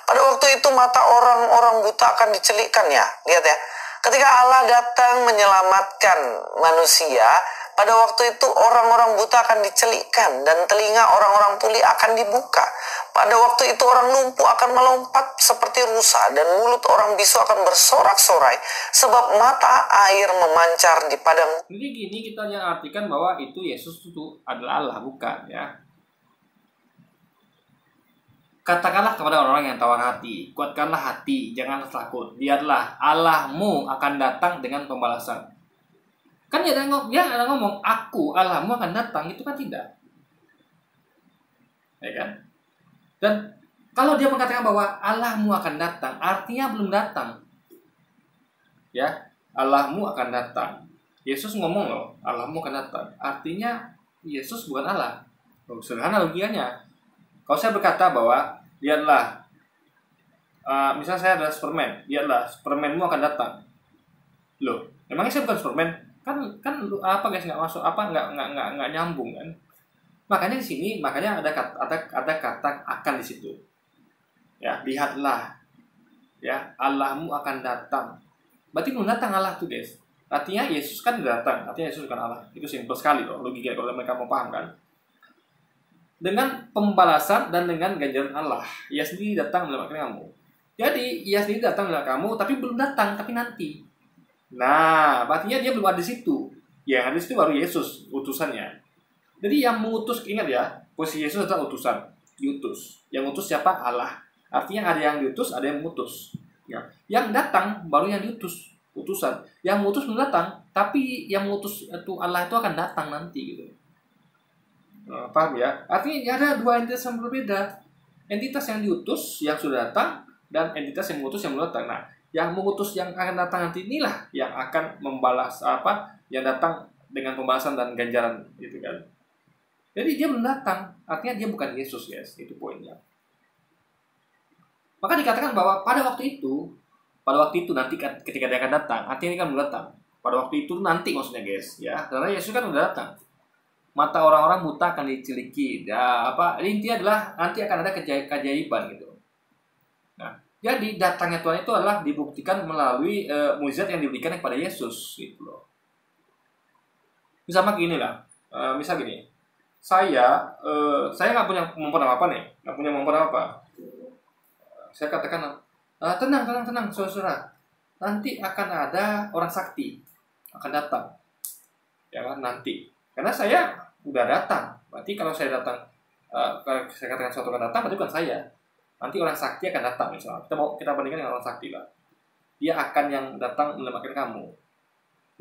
Pada waktu itu mata orang-orang buta akan dicelikkan ya. Lihat ya. Ketika Allah datang menyelamatkan manusia, pada waktu itu orang-orang buta akan dicelikkan dan telinga orang-orang tuli akan dibuka. Pada waktu itu orang lumpuh akan melompat seperti rusa dan mulut orang bisu akan bersorak-sorai sebab mata air memancar di padang.
Jadi gini kita yang artikan bahwa itu Yesus itu adalah Allah, bukan ya. Katakanlah kepada orang yang tawar hati, kuatkanlah hati, janganlah takut. Lihatlah, Allahmu akan datang dengan pembalasan. Kan dia ada ngomong, aku, Allahmu akan datang, itu kan tidak. Ya kan? Dan kalau dia mengatakan bahwa Allahmu akan datang, artinya belum datang. Ya, Allahmu akan datang. Yesus ngomong loh, Allahmu akan datang. Artinya Yesus bukan Allah. Sederhana logikanya. Kalau saya berkata bahwa lihatlah, misalnya saya adalah Superman, lihatlah Supermanmu akan datang. Loh, emangnya saya bukan Superman? Kan apa guys, nggak masuk, nggak nyambung kan? Makanya di sini, makanya ada kata akan di situ. Ya, lihatlah, ya Allahmu akan datang. Berarti belum datang Allah tuh guys. Artinya Yesus kan datang, artinya Yesus bukan Allah. Itu simpel sekali loh logika kalau mereka mau paham kan. Dengan pembalasan dan dengan ganjaran Allah. Ia sendiri datang menyelamatkan kamu. Jadi, ia sendiri datang menyelamatkan kamu, tapi belum datang, tapi nanti. Nah, artinya dia belum ada di situ. Yang ada di situ baru Yesus, utusannya. Jadi yang mengutus, ingat ya, posisi Yesus adalah utusan. Diutus. Yang utus siapa? Allah. Artinya ada yang diutus, ada yang mengutus. Ya. Yang datang, baru yang diutus. Utusan. Yang mengutus belum datang, tapi yang mengutus itu Allah itu akan datang nanti gitu. Paham ya? Artinya ada dua entitas yang berbeda. Entitas yang diutus yang sudah datang dan entitas yang mengutus yang belum datang. Nah, yang mengutus yang akan datang nanti inilah yang akan membalas yang datang dengan pembalasan dan ganjaran gitu kan. Jadi dia belum datang, artinya dia bukan Yesus guys, itu poinnya. Maka dikatakan bahwa pada waktu itu nanti ketika dia akan datang, artinya dia kan belum datang. Pada waktu itu nanti maksudnya guys, ya, karena Yesus kan udah datang. Mata orang-orang buta akan diciliki. Ya, intinya adalah nanti akan ada keajaiban gitu. Nah, jadi datangnya Tuhan itu adalah dibuktikan melalui mukjizat yang diberikan kepada Yesus gitu loh. Misalnya gini lah, misal gini, saya nggak punya kemampuan apa nih, nggak punya kemampuan apa. Saya katakan, tenang, saudara. Nanti akan ada orang sakti akan datang, ya kan nanti. Karena saya udah datang. Berarti kalau saya datang, saya katakan suatu akan datang, berarti bukan saya. Nanti orang sakti akan datang misalnya. Kita bandingkan dengan orang sakti lah. Dia akan yang datang menyelamatkan kamu.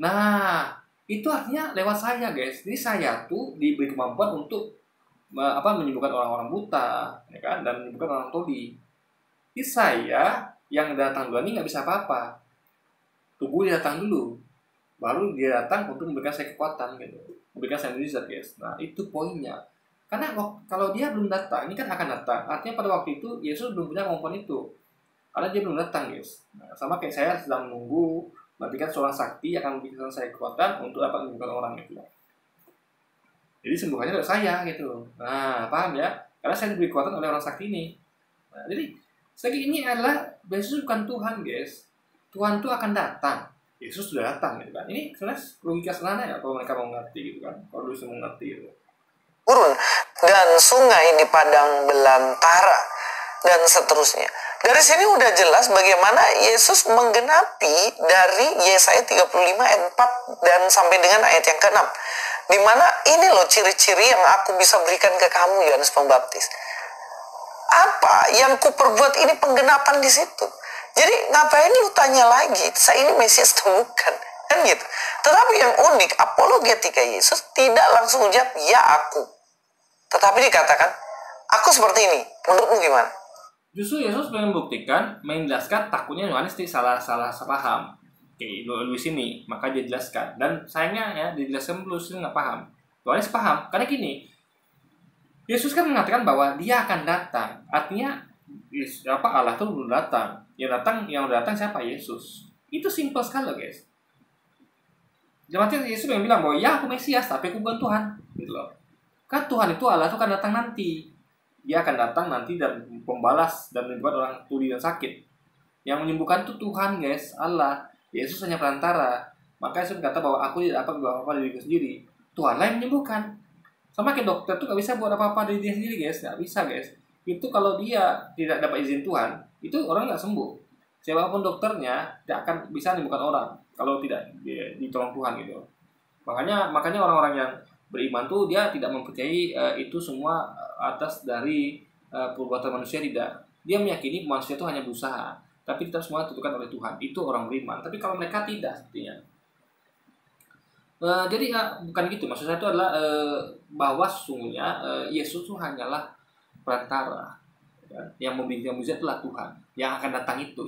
Nah, itu artinya lewat saya guys. Jadi saya tuh diberi kemampuan untuk menyembuhkan orang-orang buta, ya kan, dan menyembuhkan orang tuli. Jadi saya yang datang duluan ini nggak bisa apa-apa. Tunggu dia datang dulu, baru dia datang untuk memberikan saya kekuatan gitu. Memberikan saya mujizat guys. Nah itu poinnya. Karena kalau dia belum datang, ini kan akan datang. Artinya pada waktu itu Yesus belum punya kemampuan itu. Karena dia belum datang guys. Nah, sama kayak saya sedang menunggu nanti kan seorang sakti akan memberikan saya kekuatan untuk dapat menyembuhkan orang itu. Jadi sembuhannya dari saya gitu. Nah paham ya? Karena saya diberi kekuatan oleh orang sakti ini. Nah, jadi ini adalah Yesus bukan Tuhan guys. Tuhan itu akan datang. Yesus sudah datang gitu kan. Ini sebenarnya logika sederhana ya kalau mereka mau ngerti gitu kan. Kalau dulu semua ngerti gitu.
Gurun dan sungai di padang belantara dan seterusnya. Dari sini udah jelas bagaimana Yesus menggenapi dari Yesaya 35 ayat 4 dan sampai dengan ayat yang ke-6. Dimana ini loh ciri-ciri yang aku bisa berikan ke kamu Yohanes Pembaptis. Apa yang kuperbuat ini penggenapan di situ. Jadi ngapain lu tanya lagi, saya ini Mesias atau bukan? Kan gitu. Tetapi yang unik, apologetika Yesus tidak langsung jawab, ya aku. Tetapi dikatakan, aku seperti ini. Menurutmu gimana?
Justru Yesus ingin membuktikan, menjelaskan takutnya Yohanes salah paham. Oke, Luis ini, maka dia jelaskan. Dan sayangnya ya, dijelaskan Luis ini nggak paham. Yohanes paham, karena gini, Yesus kan mengatakan bahwa dia akan datang. Artinya, Allah itu belum datang. Yang datang siapa? Yesus. Itu simpel sekali loh guys. Jadi Yesus yang bilang bahwa ya aku Mesias, tapi aku bukan Tuhan. Gitu loh. Kan Tuhan itu Allah itu akan datang nanti. Dia akan datang nanti dan pembalas dan menyembuhkan orang tuli dan sakit. Yang menyembuhkan itu Tuhan guys, Allah. Yesus hanya perantara. Maka Yesus berkata bahwa aku tidak dapat buat apa-apa dari diriku sendiri. Tuhanlah yang menyembuhkan. Sama kayak dokter tuh gak bisa buat apa-apa dari dia sendiri guys. Gak bisa guys. Itu kalau dia tidak dapat izin Tuhan, itu orang nggak sembuh. Siapapun dokternya tidak akan bisa menyembuhkan orang kalau tidak ditolong Tuhan gitu. Makanya orang-orang yang beriman tuh dia tidak mempercayai itu semua atas dari perbuatan manusia, tidak. Dia meyakini manusia itu hanya berusaha, tapi kita semua ditentukan oleh Tuhan. Itu orang beriman. Tapi kalau mereka tidak, sepertinya. Jadi bukan gitu. Maksud saya itu adalah bahwa sesungguhnya Yesus itu hanyalah perantara. Ya, yang memberikan mujizat itulah Tuhan. Yang akan datang itu.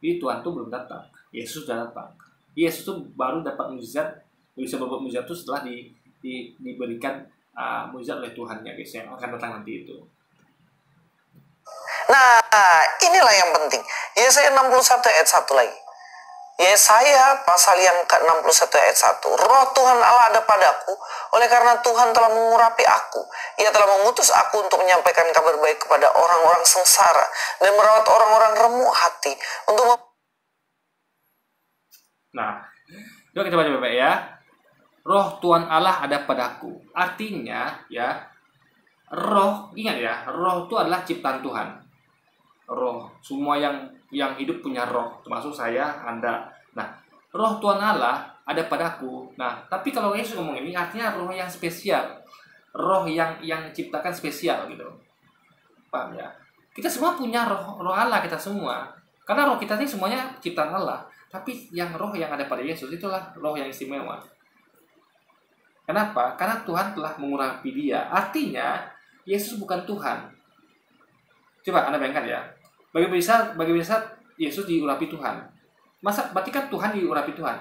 Jadi Tuhan itu belum datang. Yesus sudah datang. Yesus itu baru dapat mujizat, bisa berbuat mujizat itu setelah diberikan mujizat oleh Tuhan, ya guys, yang akan datang nanti itu.
Nah, inilah yang penting. Yesaya 61 ayat 1 lagi. Yesaya pasal yang ke-61 ayat 1. Roh Tuhan Allah ada padaku, oleh karena Tuhan telah mengurapi aku. Ia telah mengutus aku untuk menyampaikan kabar baik kepada orang-orang sengsara dan merawat orang-orang remuk hati.
Nah, coba kita baca Bapak ya. Roh Tuhan Allah ada padaku. Artinya ya, roh, ingat ya, roh itu adalah ciptaan Tuhan. Roh, semua yang hidup punya roh, termasuk saya, Anda. Nah, roh Tuhan Allah ada padaku. Nah, tapi kalau Yesus ngomong ini artinya roh yang spesial, roh yang ciptakan spesial gitu. Paham ya? Kita semua punya roh Allah, kita semua. Karena roh kita ini semuanya ciptaan Allah. Tapi roh yang ada pada Yesus itulah roh yang istimewa. Kenapa? Karena Tuhan telah mengurapi dia. Artinya Yesus bukan Tuhan. Coba Anda bayangkan ya. Bagaimana bisa Yesus diurapi Tuhan? Berarti kan Tuhan diurapi Tuhan.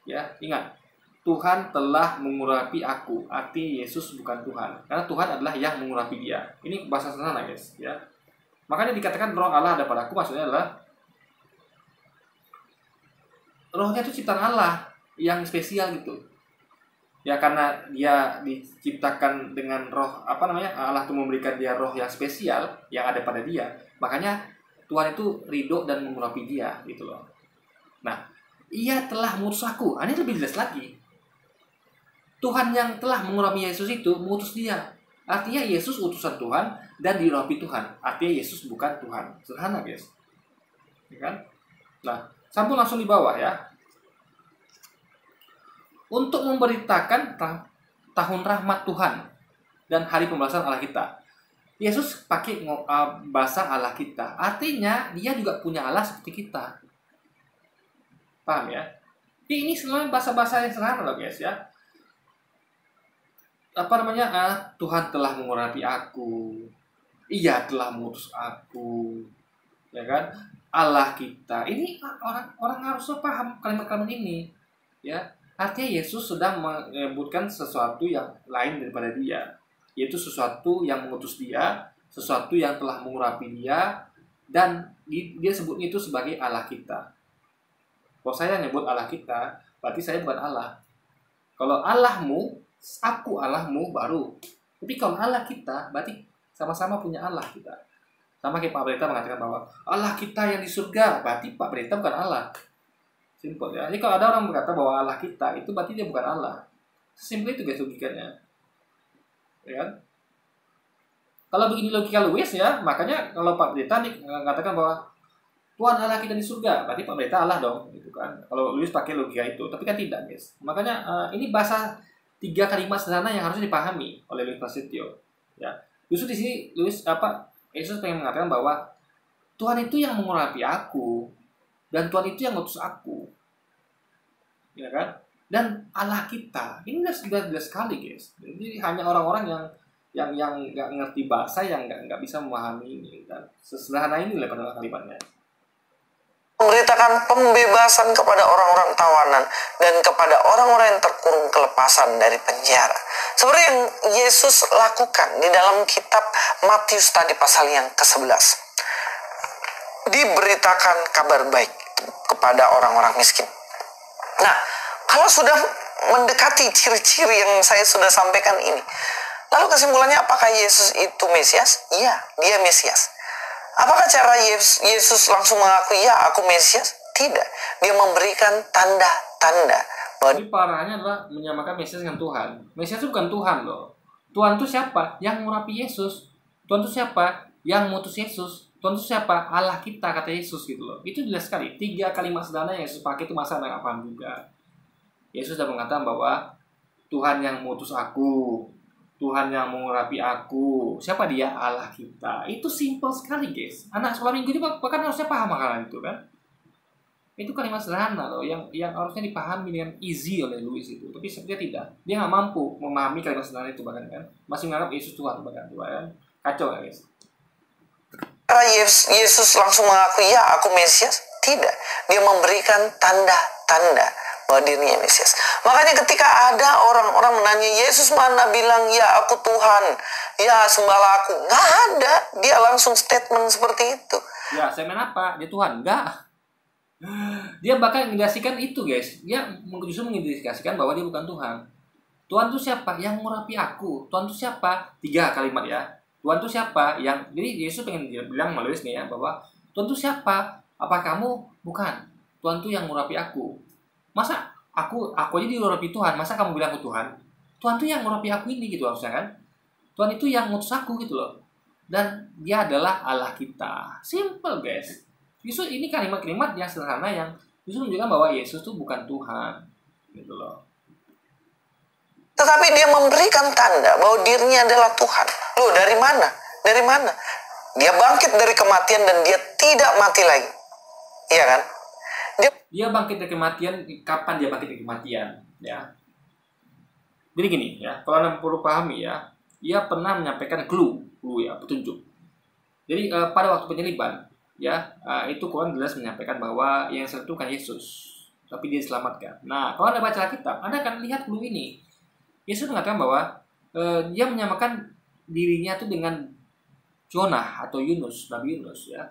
Ya, ingat. Tuhan telah mengurapi aku. Arti Yesus bukan Tuhan. Karena Tuhan adalah yang mengurapi dia. Ini bahasa sederhana, guys, ya. Makanya dikatakan roh Allah ada padaku, maksudnya adalah rohnya itu ciptaan Allah yang spesial gitu. Ya, karena dia diciptakan dengan roh, Allah itu memberikan dia roh yang spesial yang ada pada dia. Makanya Tuhan itu ridho dan mengurapi dia gitu loh. Nah, ia telah mengutus aku. Ini lebih jelas lagi. Tuhan yang telah mengurapi Yesus itu mengutus dia. Artinya Yesus utusan Tuhan dan diurapi Tuhan. Artinya Yesus bukan Tuhan. Sederhana, guys. Ya kan? Nah, sambung langsung di bawah ya. Untuk memberitakan tahun rahmat Tuhan dan hari pembalasan Allah kita. Yesus pakai bahasa Allah kita. Artinya dia juga punya Allah seperti kita. Paham ya? Ini sebenarnya bahasa-bahasa yang sederhana loh, guys ya. Tuhan telah mengurapi aku. Ia telah mengutus aku. Ya kan? Allah kita. Ini orang harus paham kalimat-kalimat ini. Ya. Artinya Yesus sudah menyebutkan sesuatu yang lain daripada dia, yaitu sesuatu yang mengutus dia, sesuatu yang telah mengurapi dia, dan dia sebutnya itu sebagai Allah kita. Kalau saya nyebut Allah kita, berarti saya bukan Allah. Kalau Allahmu, aku Allahmu baru. Tapi kalau Allah kita, berarti sama-sama punya Allah kita. Sama kayak Pak Pendeta mengatakan bahwa Allah kita yang di surga, berarti Pak Pendeta bukan Allah. Simpel ya. Jadi kalau ada orang berkata bahwa Allah kita, itu berarti dia bukan Allah. Simpel itu guys logikanya. Ya kan? Kalau begini logika Lewis ya, makanya kalau Pak Pendeta mengatakan bahwa Tuhan Allah kita di surga, berarti Pak Pendeta Allah dong, gitu kan. Kalau Lewis pakai logika itu, tapi kan tidak, guys. Makanya ini bahasa 3 kalimat sederhana yang harus dipahami oleh Lewis Prasetyo. Ya. Justru di sini Yesus pengen mengatakan bahwa Tuhan itu yang mengurapi aku. Dan Tuhan itu yang ngutus aku, ya kan? Dan Allah kita, ini udah jelas sekali, guys. Jadi hanya orang-orang yang nggak ngerti bahasa, yang nggak bisa memahami ini. Dan sesederhana ini pada kalimatnya.
Memberitakan pembebasan kepada orang-orang tawanan dan kepada orang-orang yang terkurung kelepasan dari penjara. Seperti yang Yesus lakukan di dalam kitab Matius tadi pasal yang ke-11. Diberitakan kabar baik kepada orang-orang miskin. Nah, kalau sudah mendekati ciri-ciri yang saya sudah sampaikan ini, lalu kesimpulannya apakah Yesus itu Mesias? Iya, dia Mesias. Apakah cara Yesus langsung mengakui, ya aku Mesias? Tidak. Dia memberikan tanda-tanda.
Jadi parahnya adalah menyamakan Mesias dengan Tuhan. Mesias itu bukan Tuhan loh. Tuhan itu siapa? Yang mengurapi Yesus. Tuhan itu siapa? Yang mengutus Yesus. Tuhan itu siapa? Allah kita, kata Yesus gitu loh. Itu jelas sekali. 3 kalimat sederhana yang Yesus pakai itu masa nggak paham juga. Yesus sudah mengatakan bahwa Tuhan yang mengutus aku. Tuhan yang mengurapi aku. Siapa dia? Allah kita. Itu simple sekali, guys. Anak sekolah minggu juga bahkan harusnya paham hal itu kan. Itu kalimat sederhana loh, yang harusnya dipahami dengan easy oleh Louis itu. Tapi sepertinya tidak. Dia nggak mampu memahami kalimat sederhana itu bahkan kan. Masih menganggap Yesus Tuhan bahkan kan. Kacau kan, guys.
Yesus langsung mengakui, ya aku Mesias? Tidak. Dia memberikan tanda-tanda bahwa dirinya Mesias. Makanya ketika ada orang-orang menanya, Yesus mana bilang, ya aku Tuhan, ya sembahlah aku. Nggak ada. Dia langsung statement seperti itu.
Ya, saya main apa? Dia Tuhan? Enggak. Dia bahkan mengindikasikan itu, guys. Dia justru mengindikasikan bahwa dia bukan Tuhan. Tuhan itu siapa? Yang mengurapi aku. Tuhan itu siapa? 3 kalimat ya. Tuhan itu siapa? Jadi Yesus pengen bilang melalui nih ya, bahwa Tuhan itu siapa? Apa kamu? Bukan. Tuhan itu yang mengurapi aku. Masa aku aja diurapi Tuhan, masa kamu bilang aku Tuhan? Tuhan itu yang mengurapi aku ini gitu harusnya kan? Tuhan itu yang ngutus aku gitu loh. Dan dia adalah Allah kita. Simple, guys. Justru ini kalimat-kalimat yang sederhana yang justru menunjukkan bahwa Yesus itu bukan Tuhan gitu loh.
Tetapi dia memberikan tanda bahwa dirinya adalah Tuhan. Loh, dari mana? Dari mana? Dia bangkit dari kematian dan dia tidak mati lagi. Iya kan?
Dia bangkit dari kematian. Kapan dia bangkit dari kematian? Ya. Jadi gini ya, kalau Anda perlu pahami ya, ia pernah menyampaikan clue ya, petunjuk. Jadi pada waktu penyaliban ya, itu Quran jelas menyampaikan bahwa yang itu bukan Yesus, tapi dia diselamatkan. Nah, kalau Anda baca Alkitab, Anda akan lihat clue ini. Yesus mengatakan bahwa dia menyamakan dirinya itu dengan Jonah atau Yunus, Nabi Yunus ya.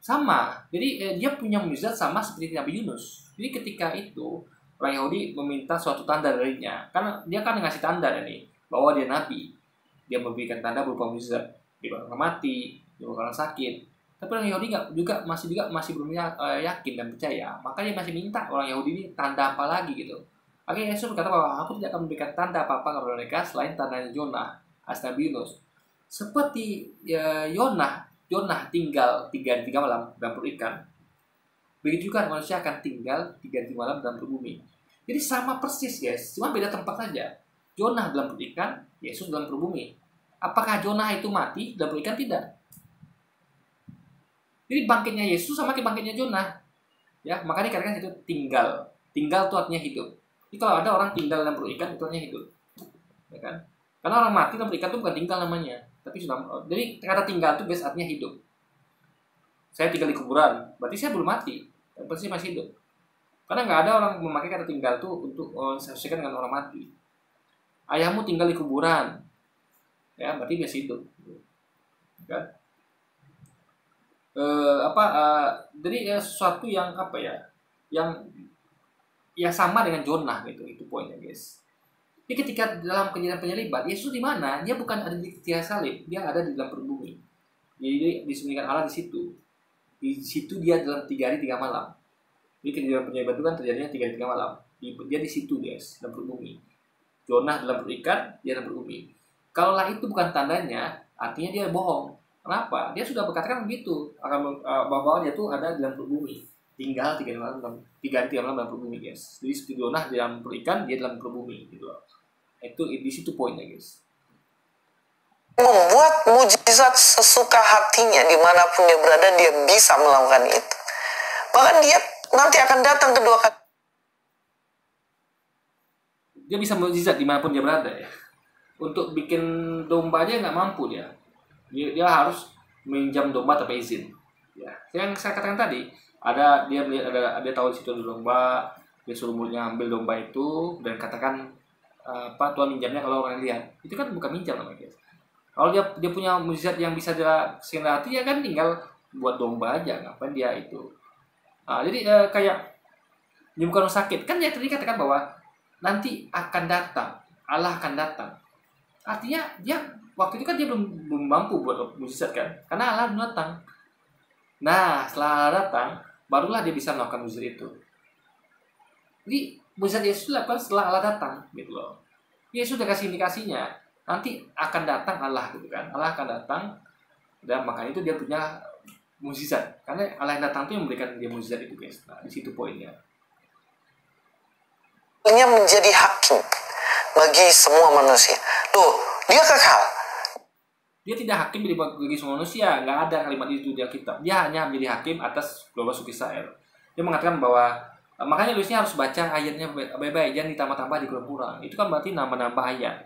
Sama. Jadi dia punya mukjizat sama seperti Nabi Yunus. Jadi ketika itu orang Yahudi meminta suatu tanda darinya, karena dia kan ngasih tanda ini bahwa dia nabi. Dia memberikan tanda berupa mukjizat, dia bakal mati, dia bakal sakit. Tapi orang Yahudi masih belum yakin dan percaya. Makanya masih minta orang Yahudi ini tanda apa lagi gitu. Akhirnya Yesus berkata bahwa aku tidak akan memberikan tanda apa-apa kepada mereka selain tandanya Jonah, as Nabi Yunus. Seperti Jonah tinggal 3 hari 3 malam dalam perut ikan. Begitu juga manusia akan tinggal 3 hari 3 malam dalam perut bumi. Jadi sama persis, guys, cuma beda tempat saja. Jonah dalam perut ikan, Yesus dalam perut bumi. Apakah Jonah itu mati dalam perut ikan? Tidak. Jadi bangkitnya Yesus sama bangkitnya Jonah. Ya, makanya dikatakan itu tinggal. Tinggal itu artinya hidup. Jadi kalau ada orang tinggal dalam perut ikan, itu artinya hidup. Ya kan? Karena orang mati dalam perut ikan itu bukan tinggal namanya, tapi sudah. Jadi kata tinggal itu biasanya artinya hidup. Saya tinggal di kuburan, berarti saya belum mati, berarti saya masih hidup. Karena nggak ada orang memakai kata tinggal itu untuk sesuaikan dengan orang mati. Ayahmu tinggal di kuburan, ya berarti dia hidup. Kan? Jadi sesuatu yang apa ya, yang sama dengan Jonah gitu, itu poinnya, guys. Jadi ketika dalam kejadian penyaliban, Yesus di mana? Dia bukan ada di tiang salib, dia ada di dalam perut bumi. Jadi disembunyikan Allah di situ. Di situ dia dalam 3 hari 3 malam. Jadi kejadian penyaliban itu kan terjadinya 3 hari 3 malam. Dia di situ, guys, dalam perut bumi. Jonah dalam perut ikan, dia dalam perut bumi. Kalaulah itu bukan tandanya, artinya dia bohong. Kenapa? Dia sudah berkatakan begitu, bahwa dia tuh ada di dalam perut bumi. Tinggal 3 hari 3 malam dalam perut bumi, guys. Jadi seperti Jonah di dalam perut ikan, dia dalam perut bumi gitu loh. Itu di situ poinnya, guys.
Membuat mujizat sesuka hatinya dimanapun dia berada, dia bisa melakukan itu. Bahkan dia nanti akan datang kedua kali.
Dia bisa mujizat dimanapun dia berada ya. Untuk bikin domba aja nggak mampu dia. Dia harus minjam domba tanpa izin. Ya, yang saya katakan tadi, dia melihat ada tahu di situ ada domba, dia suruh muridnya ambil domba itu dan katakan Tuhan minjamnya kalau orang lihat. Itu kan bukan minjam namanya, guys. Kalau dia punya mujizat yang bisa dia hati, ya kan tinggal buat domba aja, ngapain dia itu. Jadi kayak menyembuhkan orang sakit, kan dia tadi katakan bahwa nanti akan datang, Allah akan datang. Artinya dia waktu itu kan dia belum mampu buat mujizat kan, karena Allah belum datang. Nah, setelah Allah datang, barulah dia bisa melakukan mujizat itu. Jadi mujizat Yesus dilakukan setelah Allah datang, gitu loh. Yesus sudah kasih indikasinya, nanti akan datang Allah, gitu kan. Allah akan datang, dan makanya itu dia punya mujizat. Karena Allah yang datang itu yang memberikan dia mujizat itu, guys. Nah, di situ poinnya.
Menjadi hakim bagi semua manusia. Loh, Dia kekal.
Dia tidak hakim bagi semua manusia, nggak ada kalimat itu di Alkitab. Dia hanya menjadi hakim atas keluarga suku Israel. Dia mengatakan bahwa makanya Luisnya harus baca ayatnya baik-baik, jangan ditambah-tambah dikurang-kurang. Itu kan berarti nambah-nambah ayat.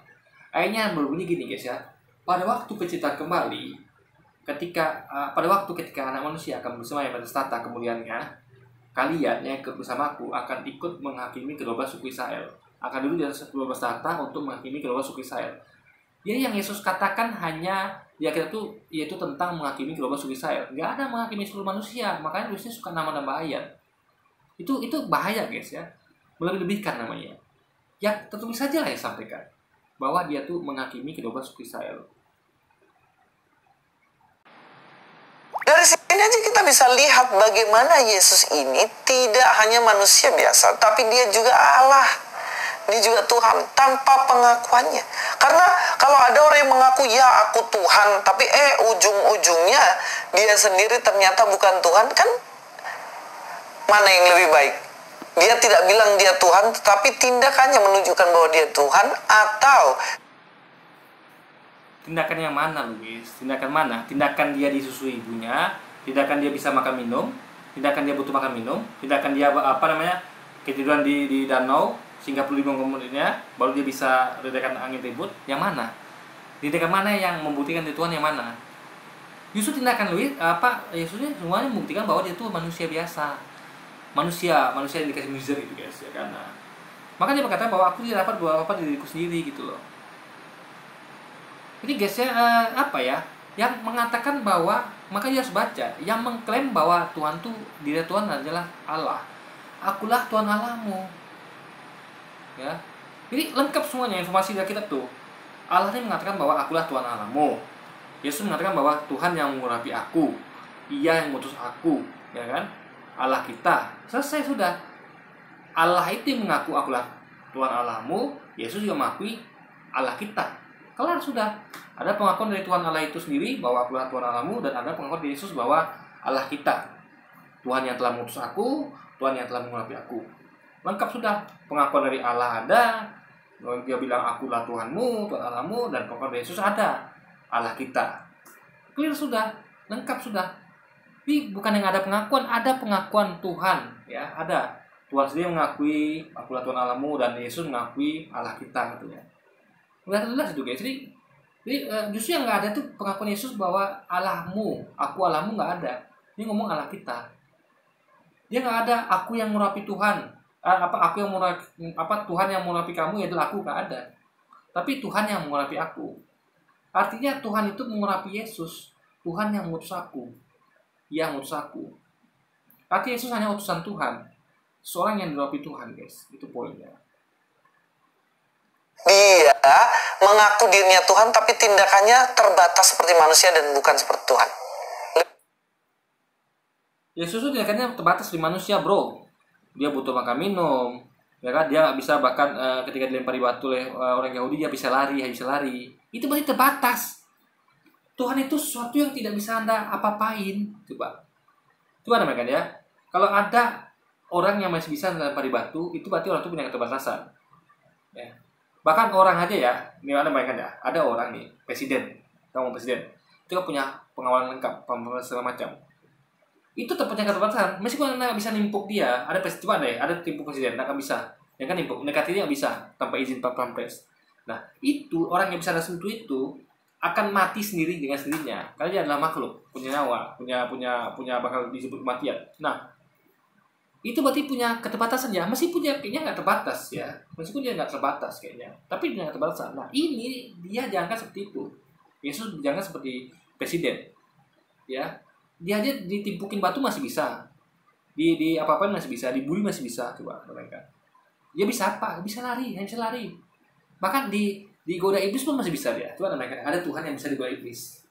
Ayatnya berbunyi gini guys ya. Pada waktu penciptaan kembali, pada waktu ketika anak manusia akan bersemayam atas tahta kemuliaannya, kalian yang ikut bersamaku akan ikut menghakimi kedua belas suku Israel. Akan duduk di atas kedua belas tahta untuk menghakimi kedua belas suku Israel. Jadi yang Yesus katakan hanya ya kita tuh yaitu tentang menghakimi kedua belas suku Israel. Nggak ada menghakimi seluruh manusia. Makanya Luisnya suka nama-nama ayat. Itu bahaya guys ya. Melebih-lebihkan namanya. Ya tertulis saja lah yang sampaikan bahwa dia tuh menghakimi kedua belas suku Israel.
Dari sini aja kita bisa lihat bagaimana Yesus ini tidak hanya manusia biasa, tapi dia juga Allah. Dia juga Tuhan tanpa pengakuannya. Karena kalau ada orang yang mengaku ya aku Tuhan, tapi ujung-ujungnya dia sendiri ternyata bukan Tuhan, kan mana yang lebih baik? Dia tidak bilang dia Tuhan, tetapi tindakannya menunjukkan bahwa dia Tuhan, atau
tindakan yang mana Luis? Tindakan mana? Tindakan dia disusui ibunya, tindakan dia bisa makan minum, tindakan dia butuh makan minum, tindakan dia ketiduran di danau sehingga perlu dibuang kemudiannya, baru dia bisa redakan angin ribut. Yang mana? Tindakan mana yang membuktikan dia Tuhan, yang mana? Justru tindakan Luis Yesusnya semuanya membuktikan bahwa dia tuh manusia biasa, manusia yang dikasih mujizat itu guys ya. Karena makanya dia berkata bahwa aku tidak dapat buat apa diriku sendiri gitu loh. Jadi guys ya yang mengatakan bahwa, maka dia harus baca, yang mengklaim bahwa Tuhan tuh diri Tuhan adalah Allah. Akulah Tuhan Allahmu. Ya. Jadi lengkap semuanya informasi dari kita tuh. Allah ini mengatakan bahwa akulah Tuhan Allahmu. Yesus mengatakan bahwa Tuhan yang mengurapi aku, Ia yang mengutus aku, ya kan? Allah kita. Selesai sudah. Allah itu mengaku akulah Tuhan Allahmu, Yesus juga mengakui Allah kita. Kelar sudah. Ada pengakuan dari Tuhan Allah itu sendiri bahwa akulah Tuhan Allahmu, dan ada pengakuan dari Yesus bahwa Allah kita. Tuhan yang telah mengutus aku, Tuhan yang telah mengurapi aku. Lengkap sudah. Pengakuan dari Allah ada, dia bilang akulah Tuhanmu, Tuhan Allahmu, dan pengakuan dari Yesus ada, Allah kita. Clear sudah, lengkap sudah. Tapi bukan yang ada pengakuan Tuhan, ya ada. Tuhan sendiri mengakui akulah Tuhan Allahmu, dan Yesus mengakui Allah kita katanya. Udah jelas itu guys. Jadi justru yang nggak ada tuh pengakuan Yesus bahwa Allahmu, aku Allahmu, nggak ada. Ini ngomong Allah kita. Dia nggak ada aku yang mengurapi Tuhan. Tuhan yang mengurapi kamu adalah aku, nggak ada. Tapi Tuhan yang mengurapi aku. Artinya Tuhan itu mengurapi Yesus. Tuhan yang mengutus aku. Ia mengutus aku. Artinya Yesus hanya utusan Tuhan. Seorang yang diurapi Tuhan guys. Itu poinnya.
Dia mengaku dirinya Tuhan, tapi tindakannya terbatas seperti manusia dan bukan seperti Tuhan.
Yesus itu tindakannya terbatas di manusia bro. Dia butuh makan minum, ya kan? Dia nggak bisa bahkan ketika dilempari batu oleh orang Yahudi dia bisa lari. Itu berarti terbatas. Tuhan itu sesuatu yang tidak bisa Anda apa-apain. Coba namanya ya. Kalau ada orang yang masih bisa dilempari batu, itu berarti orang itu punya keterbatasan. Ya. Bahkan orang aja ya, ini Anda bayangkan ya, ada orang nih, presiden, itu kan punya pengawalan lengkap, segala macam. Itu punya keterbatasan. Meskipun Anda bisa nimpuk dia, ada timpuk presiden, Anda nggak bisa. Yang kan nimpuk, mendekati dia nggak bisa tanpa izin Pak Pampres. Nah, itu orang yang bisa Anda sentuh itu akan mati sendiri dengan sendirinya. Karena dia adalah makhluk, punya nyawa, punya bakal disebut kematian. Nah, itu berarti punya keterbatasan ya. Meskipun dia kayaknya nggak terbatas ya. Meskipun dia nggak terbatas kayaknya, tapi dia nggak keterbatasan. Nah, ini dia jangan seperti itu. Yesus jangan seperti presiden, ya. Dia aja ditimpukin batu masih bisa, di apa-apain masih bisa, dibully masih bisa. Coba mereka, dia bisa apa? Bisa lari, hanya bisa lari. Bahkan digoda iblis pun masih bisa dia. Coba mereka, ada Tuhan yang bisa digoda iblis,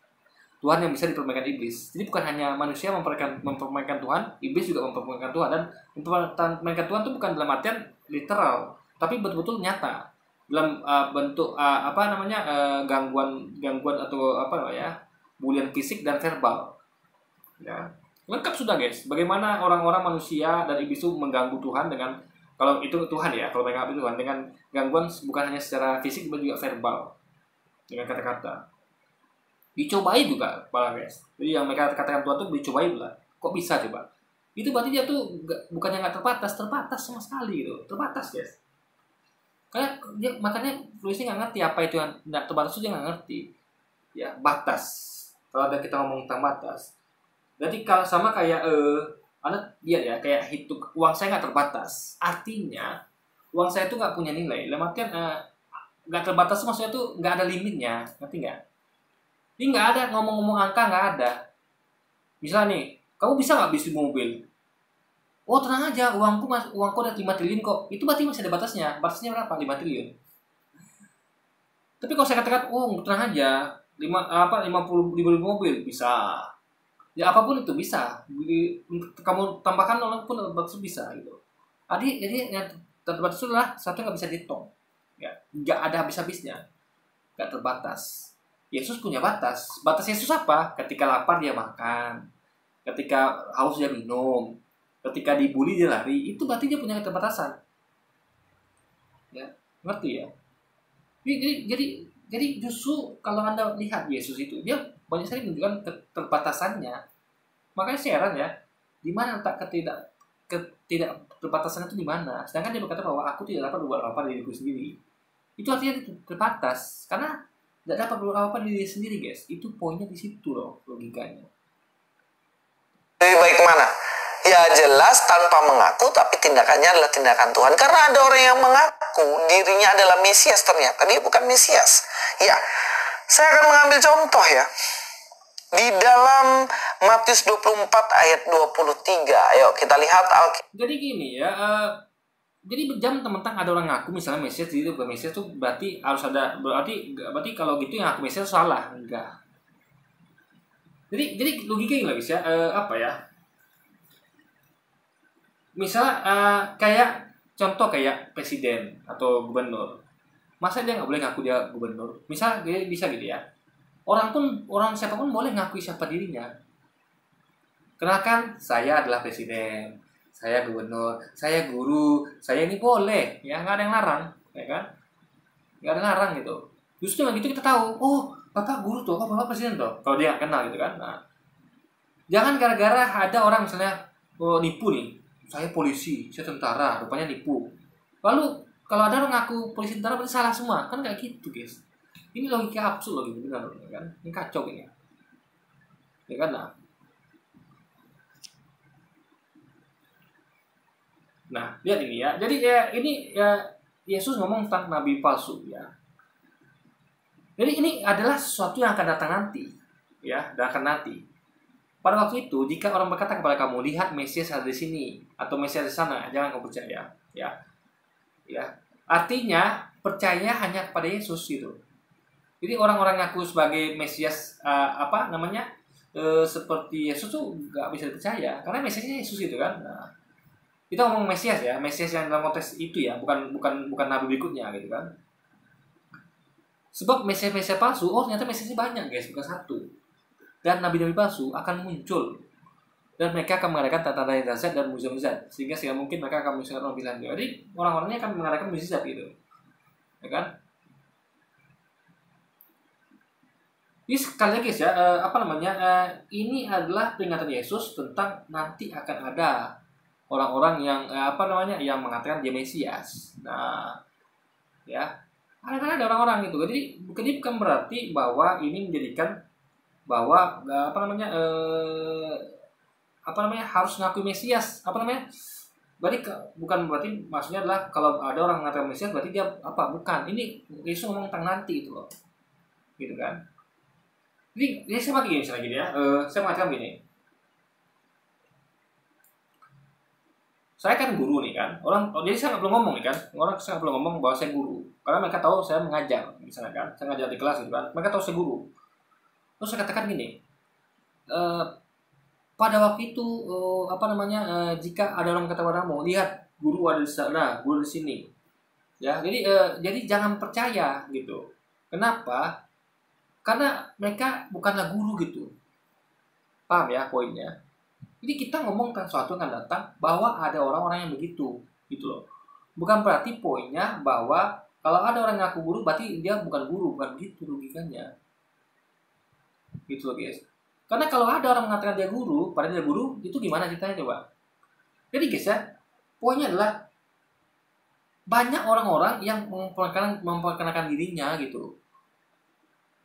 Tuhan yang bisa dipermainkan iblis. Jadi bukan hanya manusia mempermainkan Tuhan, iblis juga mempermainkan Tuhan. Dan mempermainkan Tuhan itu bukan dalam artian literal, tapi betul-betul nyata dalam bentuk gangguan atau bulian fisik dan verbal. Ya, lengkap sudah guys. Bagaimana orang-orang manusia dan iblis itu mengganggu Tuhan dengan, kalau itu Tuhan ya, kalau mereka itu Tuhan dengan gangguan bukan hanya secara fisik tapi juga verbal. dengan kata-kata. Dicobai juga malah guys. Jadi yang mereka katakan Tuhan tuh dicobai pula. Kok bisa coba? Itu berarti dia tuh bukannya nggak terbatas sama sekali gitu. Terbatas guys. Karena dia makanya polisi nggak ngerti apa itu yang nggak terbatas, itu dia nggak ngerti. Ya batas. Kalau ada kita ngomong tentang batas. Jadi kalau sama kayak ada dia ya kayak hitung uang saya nggak terbatas. Artinya uang saya tuh nggak punya nilai. Dalam artian nggak terbatas maksudnya tuh nggak ada limitnya, ngerti nggak? Ini nggak ada ngomong-ngomong angka, nggak ada. Misalnya nih, kamu bisa nggak beli mobil? Oh tenang aja, uangku udah 5 triliun kok. Itu berarti masih ada batasnya. Batasnya berapa? 5 triliun. Tapi kalau saya katakan, oh tenang aja, 50 ribu mobil bisa. Ya apapun itu bisa. Kamu tambahkan pun batas bisa gitu. Jadi yang terbatas itu adalah satu yang nggak bisa dihitung. Ya, nggak ada habis-habisnya, nggak terbatas. Yesus punya batas. Batas Yesus apa? Ketika lapar dia makan, ketika haus dia minum, ketika dibully dia lari. Itu berarti dia punya keterbatasan. Ya, ngerti ya? Jadi justru kalau Anda lihat Yesus itu, dia banyak sekali menunjukkan keterbatasannya. Makanya saya heran ya, di mana letak ketidak terbatasan itu di mana? Sedangkan dia berkata bahwa aku tidak dapat berbuat apa-apa dari diriku sendiri. Itu artinya terbatas karena tidak dapat berbuat apa-apa dari diri sendiri, guys. Itu poinnya di situ loh logikanya.
Lebih baik mana? Ya jelas tanpa mengaku tapi tindakannya adalah tindakan Tuhan. Karena ada orang yang mengaku dirinya adalah Mesias, ternyata dia bukan Mesias. Ya, saya akan mengambil contoh ya. Di dalam Matius 24 ayat 23. Ayo kita lihat
Jadi gini ya, jadi jam teman-teman ada orang ngaku misalnya Mesias, jadi bukan Mesias tuh berarti harus ada, berarti kalau gitu yang ngaku Mesias salah, enggak. Jadi logikanya guys ya, apa ya? Misal kayak contoh kayak presiden atau gubernur, masa dia nggak boleh ngaku dia gubernur? Misal dia bisa gitu ya. Orang siapapun boleh ngaku siapa dirinya. Kenalkan saya adalah presiden, saya gubernur, saya guru, saya ini boleh, ya nggak ada yang larang, ya kan? Nggak ada yang larang gitu. Justru dengan gitu kita tahu, oh bapak guru tuh, oh bapak presiden tuh. Kalau dia nggak kenal gitu kan. Nah, jangan gara-gara ada orang misalnya nipu nih, saya polisi, saya tentara, rupanya nipu. Lalu kalau ada orang ngaku polisi tentara berarti salah semua, kan kayak gitu guys. Ini logika absurd loh gitu, benar kan? Ini kacau ini, ya kan? Nah, lihat ini ya. Jadi ya ini ya Yesus ngomong tentang nabi palsu ya. Jadi ini adalah sesuatu yang akan datang nanti, ya, dan akan nanti. Pada waktu itu, jika orang berkata kepada kamu, lihat Mesias ada di sini atau Mesias di sana, jangan kamu percaya, ya. Ya. Artinya percaya hanya kepada Yesus gitu. Jadi orang-orang ngaku sebagai Mesias seperti Yesus tuh nggak bisa dipercaya karena Mesiasnya Yesus gitu kan. Nah, kita ngomong Mesias ya, Mesias yang dalam konteks itu ya, bukan nabi berikutnya gitu kan. Sebab Mesias palsu, ternyata Mesiasnya banyak guys, bukan satu. Dan nabi-nabi palsu akan muncul dan mereka akan mengadakan tanda-tanda dahsyat dan mukjizat sehingga mungkin mereka akan menyesuaikan orang bilang. Jadi orang-orangnya akan mengadakan mukjizat gitu, ya kan? Ini sekali lagi ya, ini adalah peringatan Yesus tentang nanti akan ada orang-orang yang yang mengatakan dia Mesias. Nah, ya, ada orang-orang gitu. Jadi bukan berarti bahwa ini menjadikan bahwa harus ngaku Mesias. Berarti bukan berarti maksudnya adalah kalau ada orang mengatakan Mesias berarti dia bukan. Ini Yesus ngomong tentang nanti itu loh. Gitu kan? Jadi saya pakai misalnya gini ya. Saya mengatakan gini. Saya kan guru nih kan, jadi saya nggak perlu ngomong nih kan, saya nggak perlu ngomong bahwa saya guru, karena mereka tahu saya mengajar, misalnya kan, saya ngajar di kelas gitu kan, mereka tahu saya guru. Terus saya katakan gini, pada waktu itu jika ada orang kata padamu, lihat guru ada di sana, guru di sini, ya, jadi jangan percaya gitu. Kenapa? Karena mereka bukanlah guru gitu, paham ya poinnya? Jadi kita ngomong tentang sesuatu yang akan datang bahwa ada orang-orang yang begitu, gitu loh. Bukan berarti poinnya bahwa Kalau ada orang ngaku guru berarti dia bukan guru, bukan gitu logikanya. Gitu loh guys. Karena kalau ada orang mengatakan dia guru, padahal dia guru, itu gimana ceritanya coba? Jadi guys ya, poinnya adalah banyak orang-orang yang memperkenalkan dirinya gitu.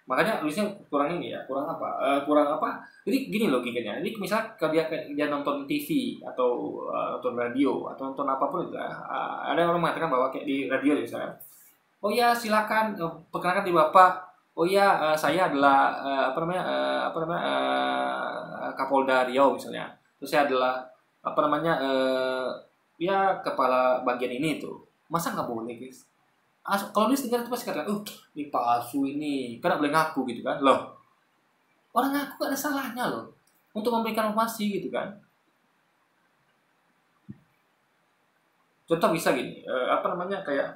Makanya tulisnya kurang ini ya, kurang apa? Kurang apa? Jadi gini logikanya. Jadi misalnya kalau dia nonton TV atau nonton radio atau nonton apapun itu, ada orang mengatakan bahwa kayak di radio misalnya, oh ya silakan perkenalkan diri Bapak. Oh ya saya adalah Kapolda Riau misalnya. Terus saya adalah ya kepala bagian ini tuh. Masa nggak boleh guys? Kalau dia dengar itu pasti katakan, ini palsu ini, karena boleh ngaku gitu kan, loh. Orang ngaku gak ada salahnya loh, untuk memberikan informasi gitu kan. Contoh bisa gini, kayak,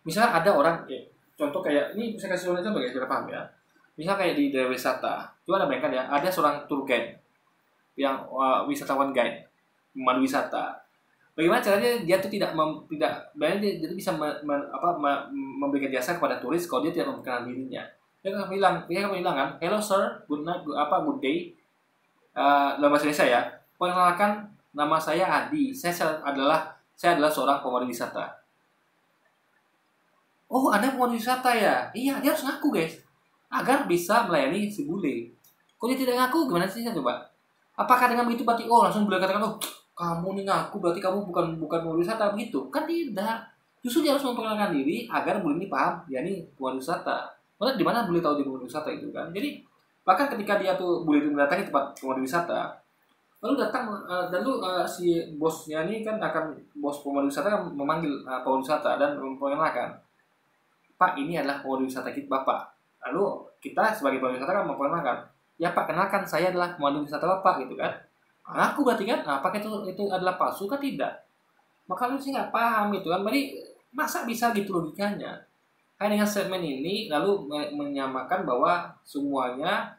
misalnya ada orang, contoh kayak, ini bisa kasih contoh guys, biar paham ya. Misalnya kayak di daerah wisata, coba ada bayangkan ya, ada seorang tour guide, yang wisatawan guide, pemandu wisata. Bagaimana caranya dia tuh tidak dia bisa memberikan jasa kepada turis kalau dia tidak memperkenalkan dirinya. Dia akan bilang kan, hello sir, good night, good day. Dalam bahasa Indonesia ya, perkenalkan nama saya Adi. Saya adalah seorang pemandu wisata. Oh, Anda pemandu wisata ya? Iya, dia harus ngaku guys, agar bisa melayani si bule. Kalau dia tidak ngaku, gimana sih coba? Apakah dengan begitu berarti langsung bule katakan, kamu nih ngaku berarti kamu bukan pemandu wisata begitu? Kan tidak. Justru dia harus memperkenalkan diri agar bule ini paham, ya ini pemandu wisata. Maksudnya di mana bule tahu dia pemandu wisata itu kan? Jadi bahkan ketika dia tuh bule itu mendatangi tempat pemandu wisata, lalu datang si bosnya ini kan bos pemandu wisata kan memanggil pemandu wisata dan memperkenalkan, Pak ini adalah pemandu wisata kita Bapak. Lalu kita sebagai pemandu wisata kan memperkenalkan, ya Pak kenalkan saya adalah pemandu wisata Bapak gitu kan. Aku berarti kan, apakah itu adalah palsu kan tidak? Maka lu sih nggak paham itu kan. Jadi masa bisa gitu logikanya? Hanya dengan segmen ini lalu menyamakan bahwa semuanya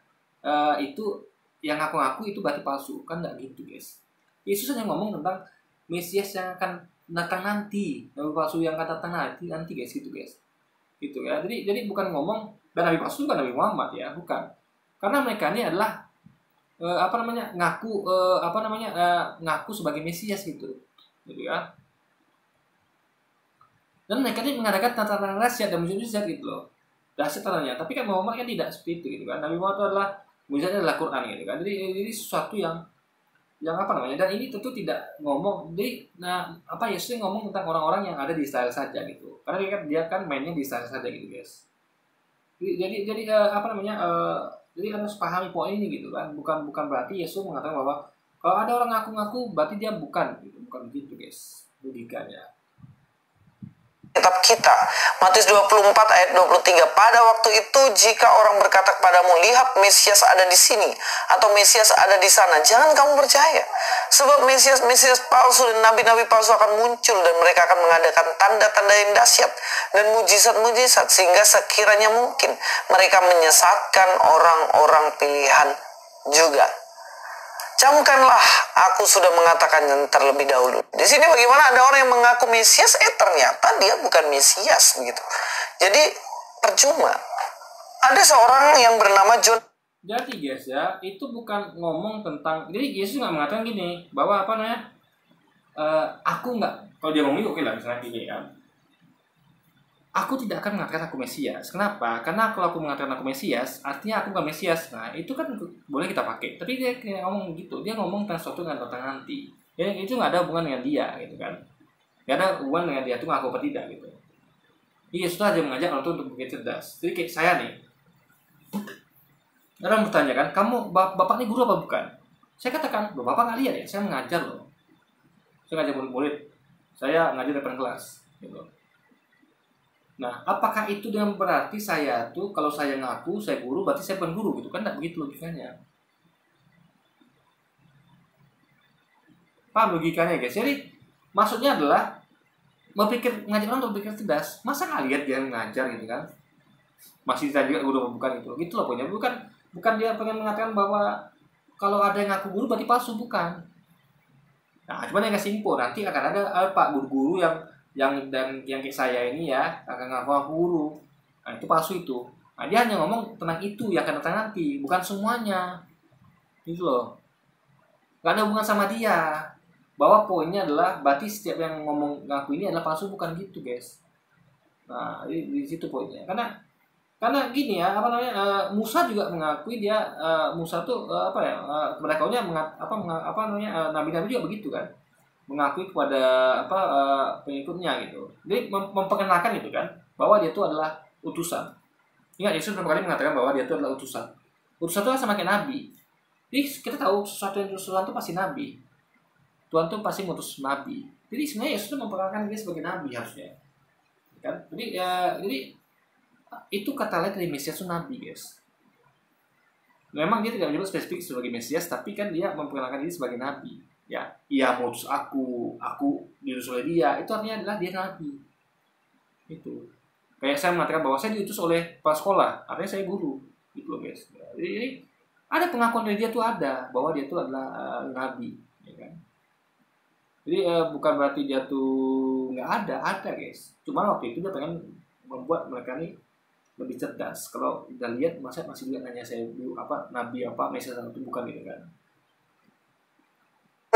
itu yang ngaku-ngaku itu berarti palsu kan, nggak gitu guys. Yesus hanya ngomong tentang Mesias yang akan datang nanti, nabi palsu yang akan datang nanti guys gitu guys. Gitu ya. Jadi bukan ngomong dan nabi palsu bukan Nabi Muhammad ya, bukan. Karena mereka ini adalah ngaku sebagai Mesias gitu ya. Dan mereka ini mengadakan tatanan rahasia dan mujizat gitu loh, dahsyat tanahnya. Tapi kan Muhammad kan tidak seperti itu gitu kan. Nabi Muhammad itu adalah mujizatnya adalah Quran gitu kan. Jadi sesuatu yang dan ini tentu tidak ngomong. Jadi Yesus ngomong tentang orang-orang yang ada di Israel saja gitu. Karena dia kan mainnya di Israel saja gitu guys. Jadi harus pahami poin ini gitu kan. Bukan berarti Yesus mengatakan bahwa kalau ada orang ngaku-ngaku berarti dia bukan gitu. Bukan begitu guys logikanya.
Kitab kita, Matius 24 ayat 23. Pada waktu itu jika orang berkata kepadamu, lihat Mesias ada di sini atau Mesias ada di sana, jangan kamu percaya. Sebab Mesias palsu dan nabi-nabi palsu akan muncul dan mereka akan mengadakan tanda-tanda yang dahsyat dan mujizat-mujizat sehingga sekiranya mungkin mereka menyesatkan orang-orang pilihan juga. Camkanlah, aku sudah mengatakannya terlebih dahulu. Di sini bagaimana ada orang yang mengaku Mesias, ternyata dia bukan Mesias begitu. Jadi percuma. Ada seorang yang bernama John.
Jadi guys ya, itu bukan ngomong tentang. Jadi Yesus nggak mengatakan gini, bahwa aku nggak. Kalau dia ngomong oke lah, misalnya gini kan. Aku tidak akan mengatakan aku Mesias. Kenapa? Karena kalau aku mengatakan aku Mesias, artinya aku bukan Mesias. Nah, itu kan boleh kita pakai. Tapi dia ngomong gitu. Dia ngomong tentang sesuatu yang datang nanti. Ya, itu nggak ada hubungan dengan dia, gitu kan. Nggak ada hubungan dengan dia itu ngaku apa tidak, gitu. Yesus aja mengajak orang itu untuk berpikir cerdas. Jadi kayak saya nih. Orang bertanya kan, kamu bapak ini guru apa bukan? Saya katakan, bapak nggak lihat ya, saya mengajar loh. Saya ngajar murid-murid. Saya ngajar depan kelas, gitu. Nah, apakah itu dengan berarti saya tuh kalau saya ngaku saya guru berarti saya bukan guru gitu kan? Tidak begitu logikanya. Paham logikanya guys? Jadi maksudnya adalah ngajar orang untuk berpikir cerdas. Masa nggak lihat dia ngajar gitu kan? Masih saya juga guru bukan itu. Gitu loh pokoknya. Bukan dia pengen mengatakan bahwa kalau ada yang ngaku guru berarti palsu, bukan. Nah, cuma yang kasih info nanti akan ada pak guru-guru yang yang kayak saya ini ya akan ngaku aku guru. Nah itu palsu itu. Nah, dia hanya ngomong tentang itu yang akan datang nanti, bukan semuanya. Gitu loh. Gak ada hubungan sama dia. Bahwa poinnya adalah berarti setiap yang ngomong ngaku ini adalah palsu, bukan gitu guys. Nah di situ poinnya. Karena gini ya, apa namanya, Musa juga mengakui dia, Musa tuh kepada kaumnya nabi-nabi juga begitu kan, mengakui kepada pengikutnya gitu. Jadi memperkenalkan gitu kan bahwa dia itu adalah utusan. Ingat, Yesus beberapa kali mengatakan bahwa dia itu adalah utusan. Utusan itu sama kayak nabi. Jadi kita tahu sesuatu yang utusan itu pasti nabi. Tuhan tuh pasti mengutus nabi. Jadi sebenarnya Yesus itu memperkenalkan dia sebagai nabi harusnya. Kan? Jadi itu kata lain dari Mesias itu nabi, guys. Memang dia tidak menyebut spesifik sebagai Mesias, tapi kan dia memperkenalkan diri sebagai nabi. Ya, ia mengutus aku diutus oleh dia. Itu artinya adalah dia nabi. Itu. Kayak saya mengatakan bahwa saya diutus oleh kepala sekolah, artinya saya guru. Gitu loh, guys. Jadi ada pengakuan dari dia tuh ada bahwa dia tuh adalah nabi, ya kan? Jadi bukan berarti dia tuh nggak ada guys. Cuma waktu itu dia pengen membuat mereka nih lebih cerdas. Kalau kita lihat masa masih juga nanya saya dulu nabi Mesias itu bukan gitu kan.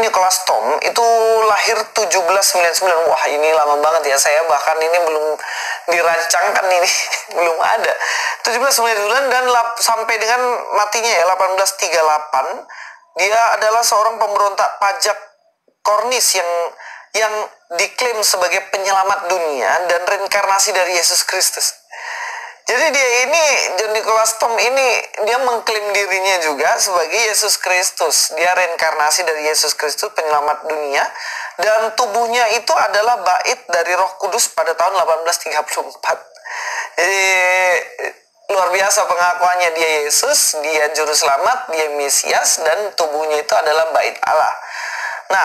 Nicholas Tom itu lahir 1799. Wah, ini lama banget ya. Saya bahkan ini belum dirancangkan ini. Belum ada. 1799 dan sampai dengan matinya ya 1838. Dia adalah seorang pemberontak pajak Kornis yang diklaim sebagai penyelamat dunia dan reinkarnasi dari Yesus Kristus. Jadi dia ini, John Nicholas Tom ini, dia mengklaim dirinya juga sebagai Yesus Kristus. Dia reinkarnasi dari Yesus Kristus, penyelamat dunia. Dan tubuhnya itu adalah bait dari Roh Kudus pada tahun 1834. Jadi luar biasa pengakuannya, dia Yesus, dia Juru Selamat, dia Mesias, dan tubuhnya itu adalah bait Allah. Nah,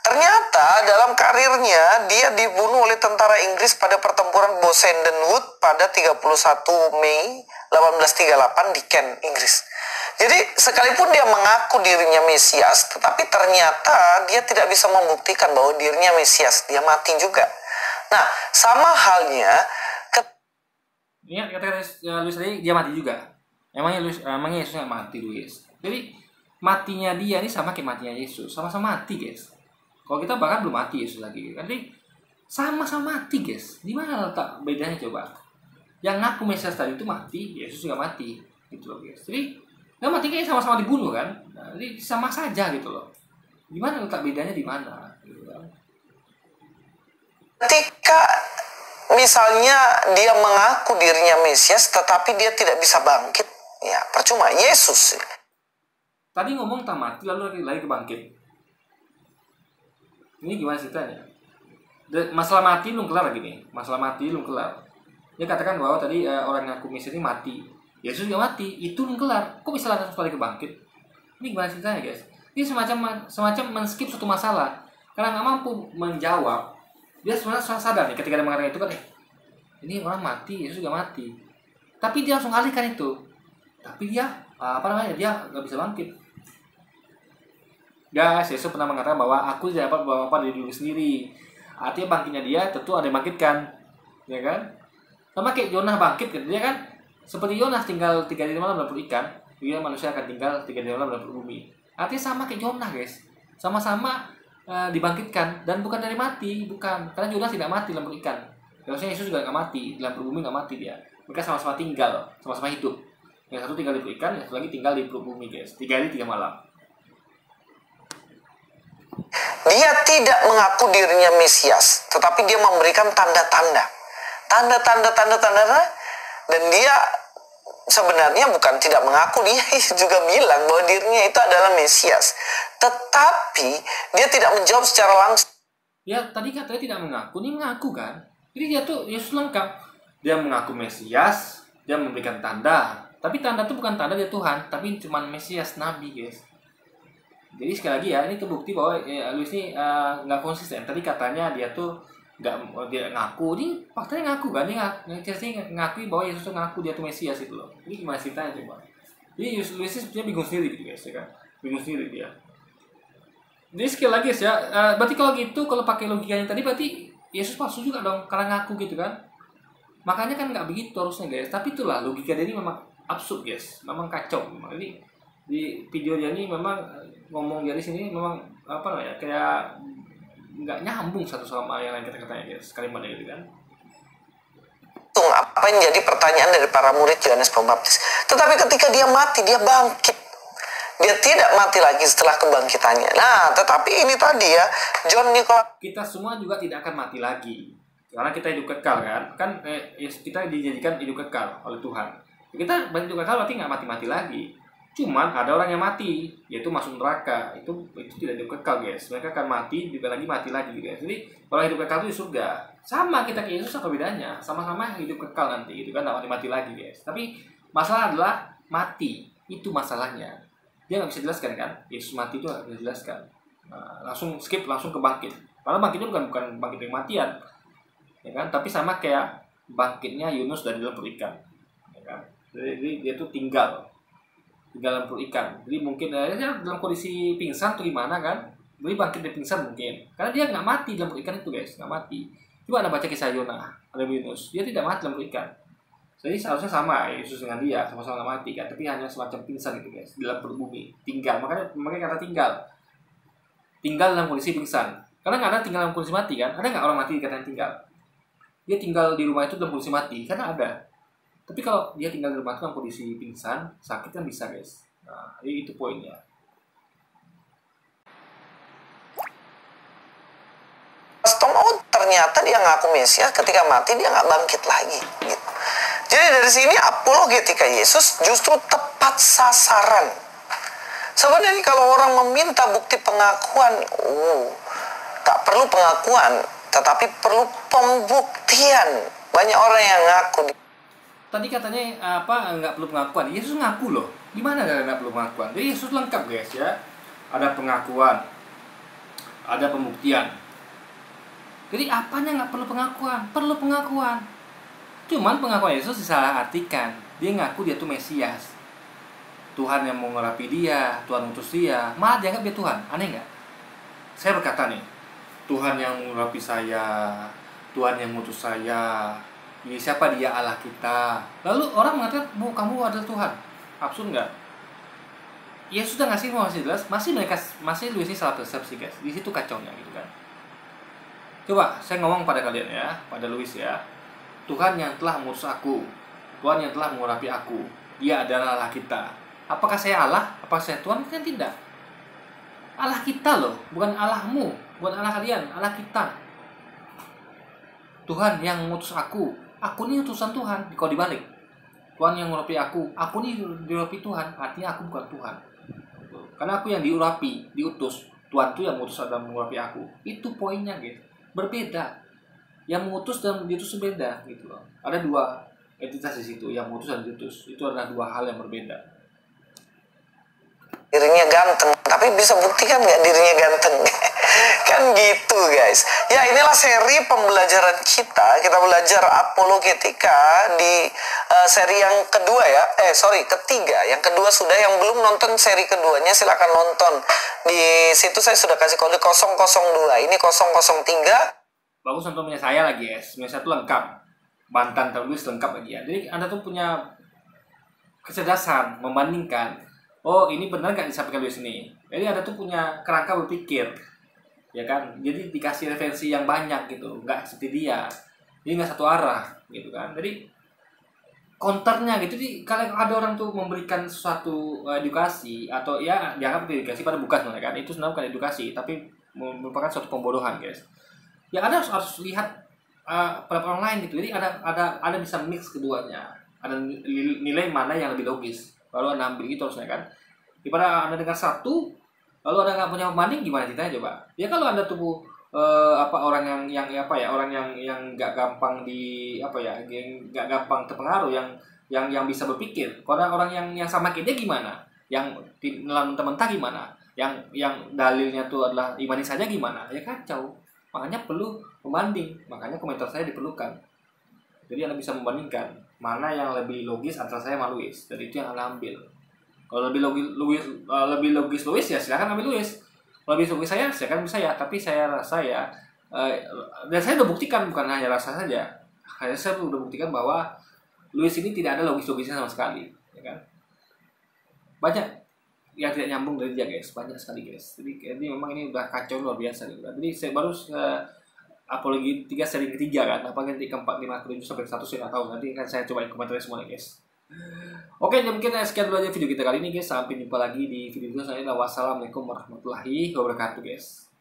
ternyata dalam karirnya dia dibunuh oleh tentara Inggris pada pertempuran Bossenden Wood pada 31 Mei 1838 di Kent, Inggris. Jadi sekalipun dia mengaku dirinya Mesias, tetapi ternyata dia tidak bisa membuktikan bahwa dirinya Mesias. Dia mati juga. Nah, sama halnya
ingat kata Luis tadi, dia mati juga. Emangnya Yesus nggak mati, Luis? Jadi matinya dia ini sama kayak matinya Yesus, sama-sama mati, guys. Kalau kita bahkan belum mati Yesus lagi, nanti sama-sama mati, guys. Di mana letak bedanya coba? Yang ngaku Mesias tadi itu mati, Yesus juga mati, gitu loh, guys. Jadi nggak mati kayak sama-sama dibunuh kan? Nah, jadi sama saja gitu loh. Di mana letak bedanya di mana? Gitu kan?
Ketika misalnya dia mengaku dirinya Mesias, tetapi dia tidak bisa bangkit, ya percuma. Yesus
tadi ngomong tak mati lalu lagi kebangkit. Ini gimana ceritanya? Masalah mati belum kelar lagi nih. Masalah mati belum kelar. Dia katakan bahwa tadi orang ngaku Mesias ini mati. Yesus juga mati. Itu belum kelar. Kok bisa langsung kembali kebangkit? Ini gimana ceritanya, guys? Ini semacam men-skip suatu masalah. Karena nggak mampu menjawab. Dia sebenarnya sadar nih ketika dia mengatakan itu kan, ini orang mati, Yesus juga mati. Tapi dia langsung alihkan itu. Tapi dia dia nggak bisa bangkit. Guys, Yesus pernah mengatakan bahwa aku tidak dapat bawa apa dari diri sendiri. Artinya bangkitnya dia tentu ada yang bangkitkan, ya kan? Sama kayak Yonah bangkit, kan? Dia kan seperti Yonah tinggal 3 hari malam dalam perut ikan, dia manusia akan tinggal 3 hari malam dalam perut bumi. Artinya sama kayak Yonah, guys. Sama-sama dibangkitkan dan bukan dari mati, bukan. Karena Yonah tidak mati dalam perut ikan. Harusnya Yesus juga nggak mati dalam perut bumi, nggak mati dia. Mereka sama-sama tinggal, sama-sama hidup. Yang satu tinggal di perut ikan, yang satu lagi tinggal di perut bumi, guys. 3 hari 3 malam.
Dia tidak mengaku dirinya Mesias, tetapi dia memberikan tanda-tanda, dan dia sebenarnya bukan tidak mengaku, dia juga bilang bahwa dirinya itu adalah Mesias, tetapi dia tidak menjawab secara langsung.
Ya, tadi katanya tidak mengaku, ini mengaku kan? Jadi dia tuh Yesus lengkap. Dia mengaku Mesias, dia memberikan tanda, tapi tanda itu bukan tanda dia Tuhan, tapi cuma Mesias, Nabi, guys. Jadi sekali lagi ya, ini terbukti bahwa Luis ini nggak konsisten. Tadi katanya dia tuh dia ngaku, ini faktanya ngaku kan? Dia ngakui bahwa Yesus tuh ngaku dia tuh Mesias itu loh. Ini gimana ceritanya coba? Jadi Luis ini sebenarnya bingung sendiri gitu, guys, ya kan? Bingung sendiri dia. Jadi sekali lagi ya, berarti kalau gitu, kalau pakai logikanya tadi berarti Yesus palsu juga dong karena ngaku gitu kan. Makanya kan nggak begitu harusnya guys. Tapi itulah logika dia ini memang absurd guys, memang kacau. Memang ini di video dia ini memang ngomong dari sini memang apa namanya kayak nggak nyambung satu sama yang lain kata-katanya guys, kalimatnya gitu kan.
Apa yang jadi pertanyaan dari para murid Yohanes Pembaptis. Tetapi ketika dia mati, dia bangkit. Dia tidak mati lagi setelah kebangkitannya. Nah, tetapi ini tadi ya, John Nicholas.
Kita semua juga tidak akan mati lagi. Karena kita hidup kekal kan. Kita dijadikan hidup kekal oleh Tuhan. Kita hidup kekal berarti nggak mati-mati lagi. Cuman ada orang yang mati, yaitu masuk neraka. Itu tidak hidup kekal guys. Mereka akan mati, juga lagi mati lagi guys. Jadi orang hidup kekal itu di surga. Sama kita ke Yesus apa bedanya? Sama-sama hidup kekal nanti gitu kan, nggak mati-mati lagi guys. Tapi masalah adalah mati. Itu masalahnya. Dia nggak bisa jelaskan kan? Yesus mati itu nggak bisa jelaskan. Nah, langsung skip, langsung ke bangkit. Karena bangkitnya bukan bangkit dari kematian, ya kan? Tapi sama kayak bangkitnya Yunus dari dalam perut ikan, ya kan? Jadi dia tuh tinggal di dalam perut ikan. Jadi mungkin dia dalam kondisi pingsan atau gimana kan? Jadi bangkit dari pingsan mungkin. Karena dia nggak mati dalam perut ikan itu guys, nggak mati. Coba Anda baca kisah Yona, ada Yunus, dia tidak mati dalam perut ikan. Jadi seharusnya sama Yesus dengan dia, sama-sama nggak mati kan, tapi hanya semacam pingsan gitu guys, di dalam perut bumi, tinggal. Makanya kata tinggal dalam kondisi pingsan. Karena nggak ada tinggal dalam kondisi mati kan, ada nggak orang mati dikatain tinggal? Dia tinggal di rumah itu dalam kondisi mati, karena ada. Tapi kalau dia tinggal di rumah itu dalam kondisi pingsan, sakit kan bisa guys. Nah, itu poinnya.
Oh, ternyata dia ngaku Mesias, ketika mati dia nggak bangkit lagi gitu. Jadi dari sini apologetika Yesus justru tepat sasaran. Sebenarnya kalau orang meminta bukti pengakuan, tak perlu pengakuan, tetapi perlu pembuktian. Banyak orang yang ngaku.
Tadi katanya nggak perlu pengakuan. Yesus ngaku loh. Gimana nggak perlu pengakuan? Jadi Yesus lengkap guys ya. Ada pengakuan, ada pembuktian. Jadi apanya nggak perlu pengakuan? Perlu pengakuan. Cuman pengakuan Yesus disalahartikan. Dia ngaku dia tuh Mesias, Tuhan yang mau ngurapi dia, Tuhan utus dia, malah dianggap dia Tuhan. Aneh nggak? Saya berkata nih, Tuhan yang mengurapi saya, Tuhan yang mengutus saya, siapa dia? Allah kita. Lalu orang mengatakan, bu, kamu adalah Tuhan. Absurd nggak? Yesus sudah ngasih masih jelas, masih Louis ini salah persepsi guys. Di situ kacaunya gitu kan. Coba saya ngomong pada kalian ya, pada Louis ya. Tuhan yang telah mengutus aku, Tuhan yang telah mengurapi aku, dia adalah Allah kita. Apakah saya Allah? Apakah saya Tuhan? Kan tidak. Allah kita loh, bukan Allahmu, bukan Allah kalian, Allah kita. Tuhan yang mengutus aku ini utusan Tuhan. Kalau dibalik, Tuhan yang mengurapi aku ini diurapi Tuhan, artinya aku bukan Tuhan. Karena aku yang diurapi, diutus, Tuhan itu yang mengutus dan mengurapi aku. Itu poinnya guys, berbeda. Yang mengutus dan diutus berbeda gitu loh. Ada dua entitas di situ, yang mengutus dan diutus. Itu adalah dua hal yang berbeda.
Dirinya ganteng, tapi bisa buktikan nggak dirinya ganteng? Kan gitu guys. Ya inilah seri pembelajaran kita. Kita belajar apologetika di seri yang kedua ya. Ketiga. Yang kedua sudah, yang belum nonton seri keduanya silakan nonton. Di situ saya sudah kasih kode 002. Ini 003.
Bagus untuk punya saya lagi ya. Punya saya tuh lengkap. Bantan tertulis lengkap lagi ya. Jadi Anda tuh punya kecerdasan membandingkan. Oh, ini benar nggak disampaikan di sini? Jadi Anda tuh punya kerangka berpikir, ya kan? Jadi dikasih referensi yang banyak gitu, nggak seperti dia. Jadi nggak satu arah, gitu kan? Jadi counternya gitu. Jadi kalau ada orang tuh memberikan suatu edukasi atau ya dianggap edukasi pada bukan sebenarnya kan? Itu sebenarnya bukan edukasi, tapi merupakan suatu pembodohan, guys. Ya Anda harus lihat pada orang lain gitu. Jadi ada bisa mix keduanya. Ada nilai mana yang lebih logis. Lalu Anda ambil gitu harusnya kan. Daripada Anda dengar satu, lalu Anda nggak punya pembanding, gimana ceritanya coba? Ya kalau Anda tuh orang yang nggak gampang nggak gampang terpengaruh, yang bisa berpikir. Kalau orang yang sama kayak dia gimana? Yang mentah-mentah gimana? Yang dalilnya tuh adalah imani saja gimana? Ya kacau. Makanya perlu pembanding. Makanya komentar saya diperlukan. Jadi Anda bisa membandingkan mana yang lebih logis antara saya sama Louis. Dan itu yang Anda ambil. Kalau lebih logis Louis ya silakan ambil Louis. Kalau lebih logis saya silakan ambil saya. Tapi saya rasa ya Dan saya udah buktikan, bukan hanya rasa saja, saya udah buktikan bahwa Luis ini tidak ada logis-logisnya sama sekali, ya kan? Banyak yang tidak nyambung dari dia guys, banyak sekali guys. Jadi ini memang ini udah kacau luar biasa gitu. Jadi saya baru apologi 3 seri ketiga kan, apa nanti keempat, 5, 7 sampai 1 saya nggak tahu. Nanti kan saya cobain komentar semuanya guys. Oke, jadi mungkin sekian dulu aja video kita kali ini guys. Sampai jumpa lagi di video selanjutnya. Wassalamualaikum warahmatullahi wabarakatuh guys.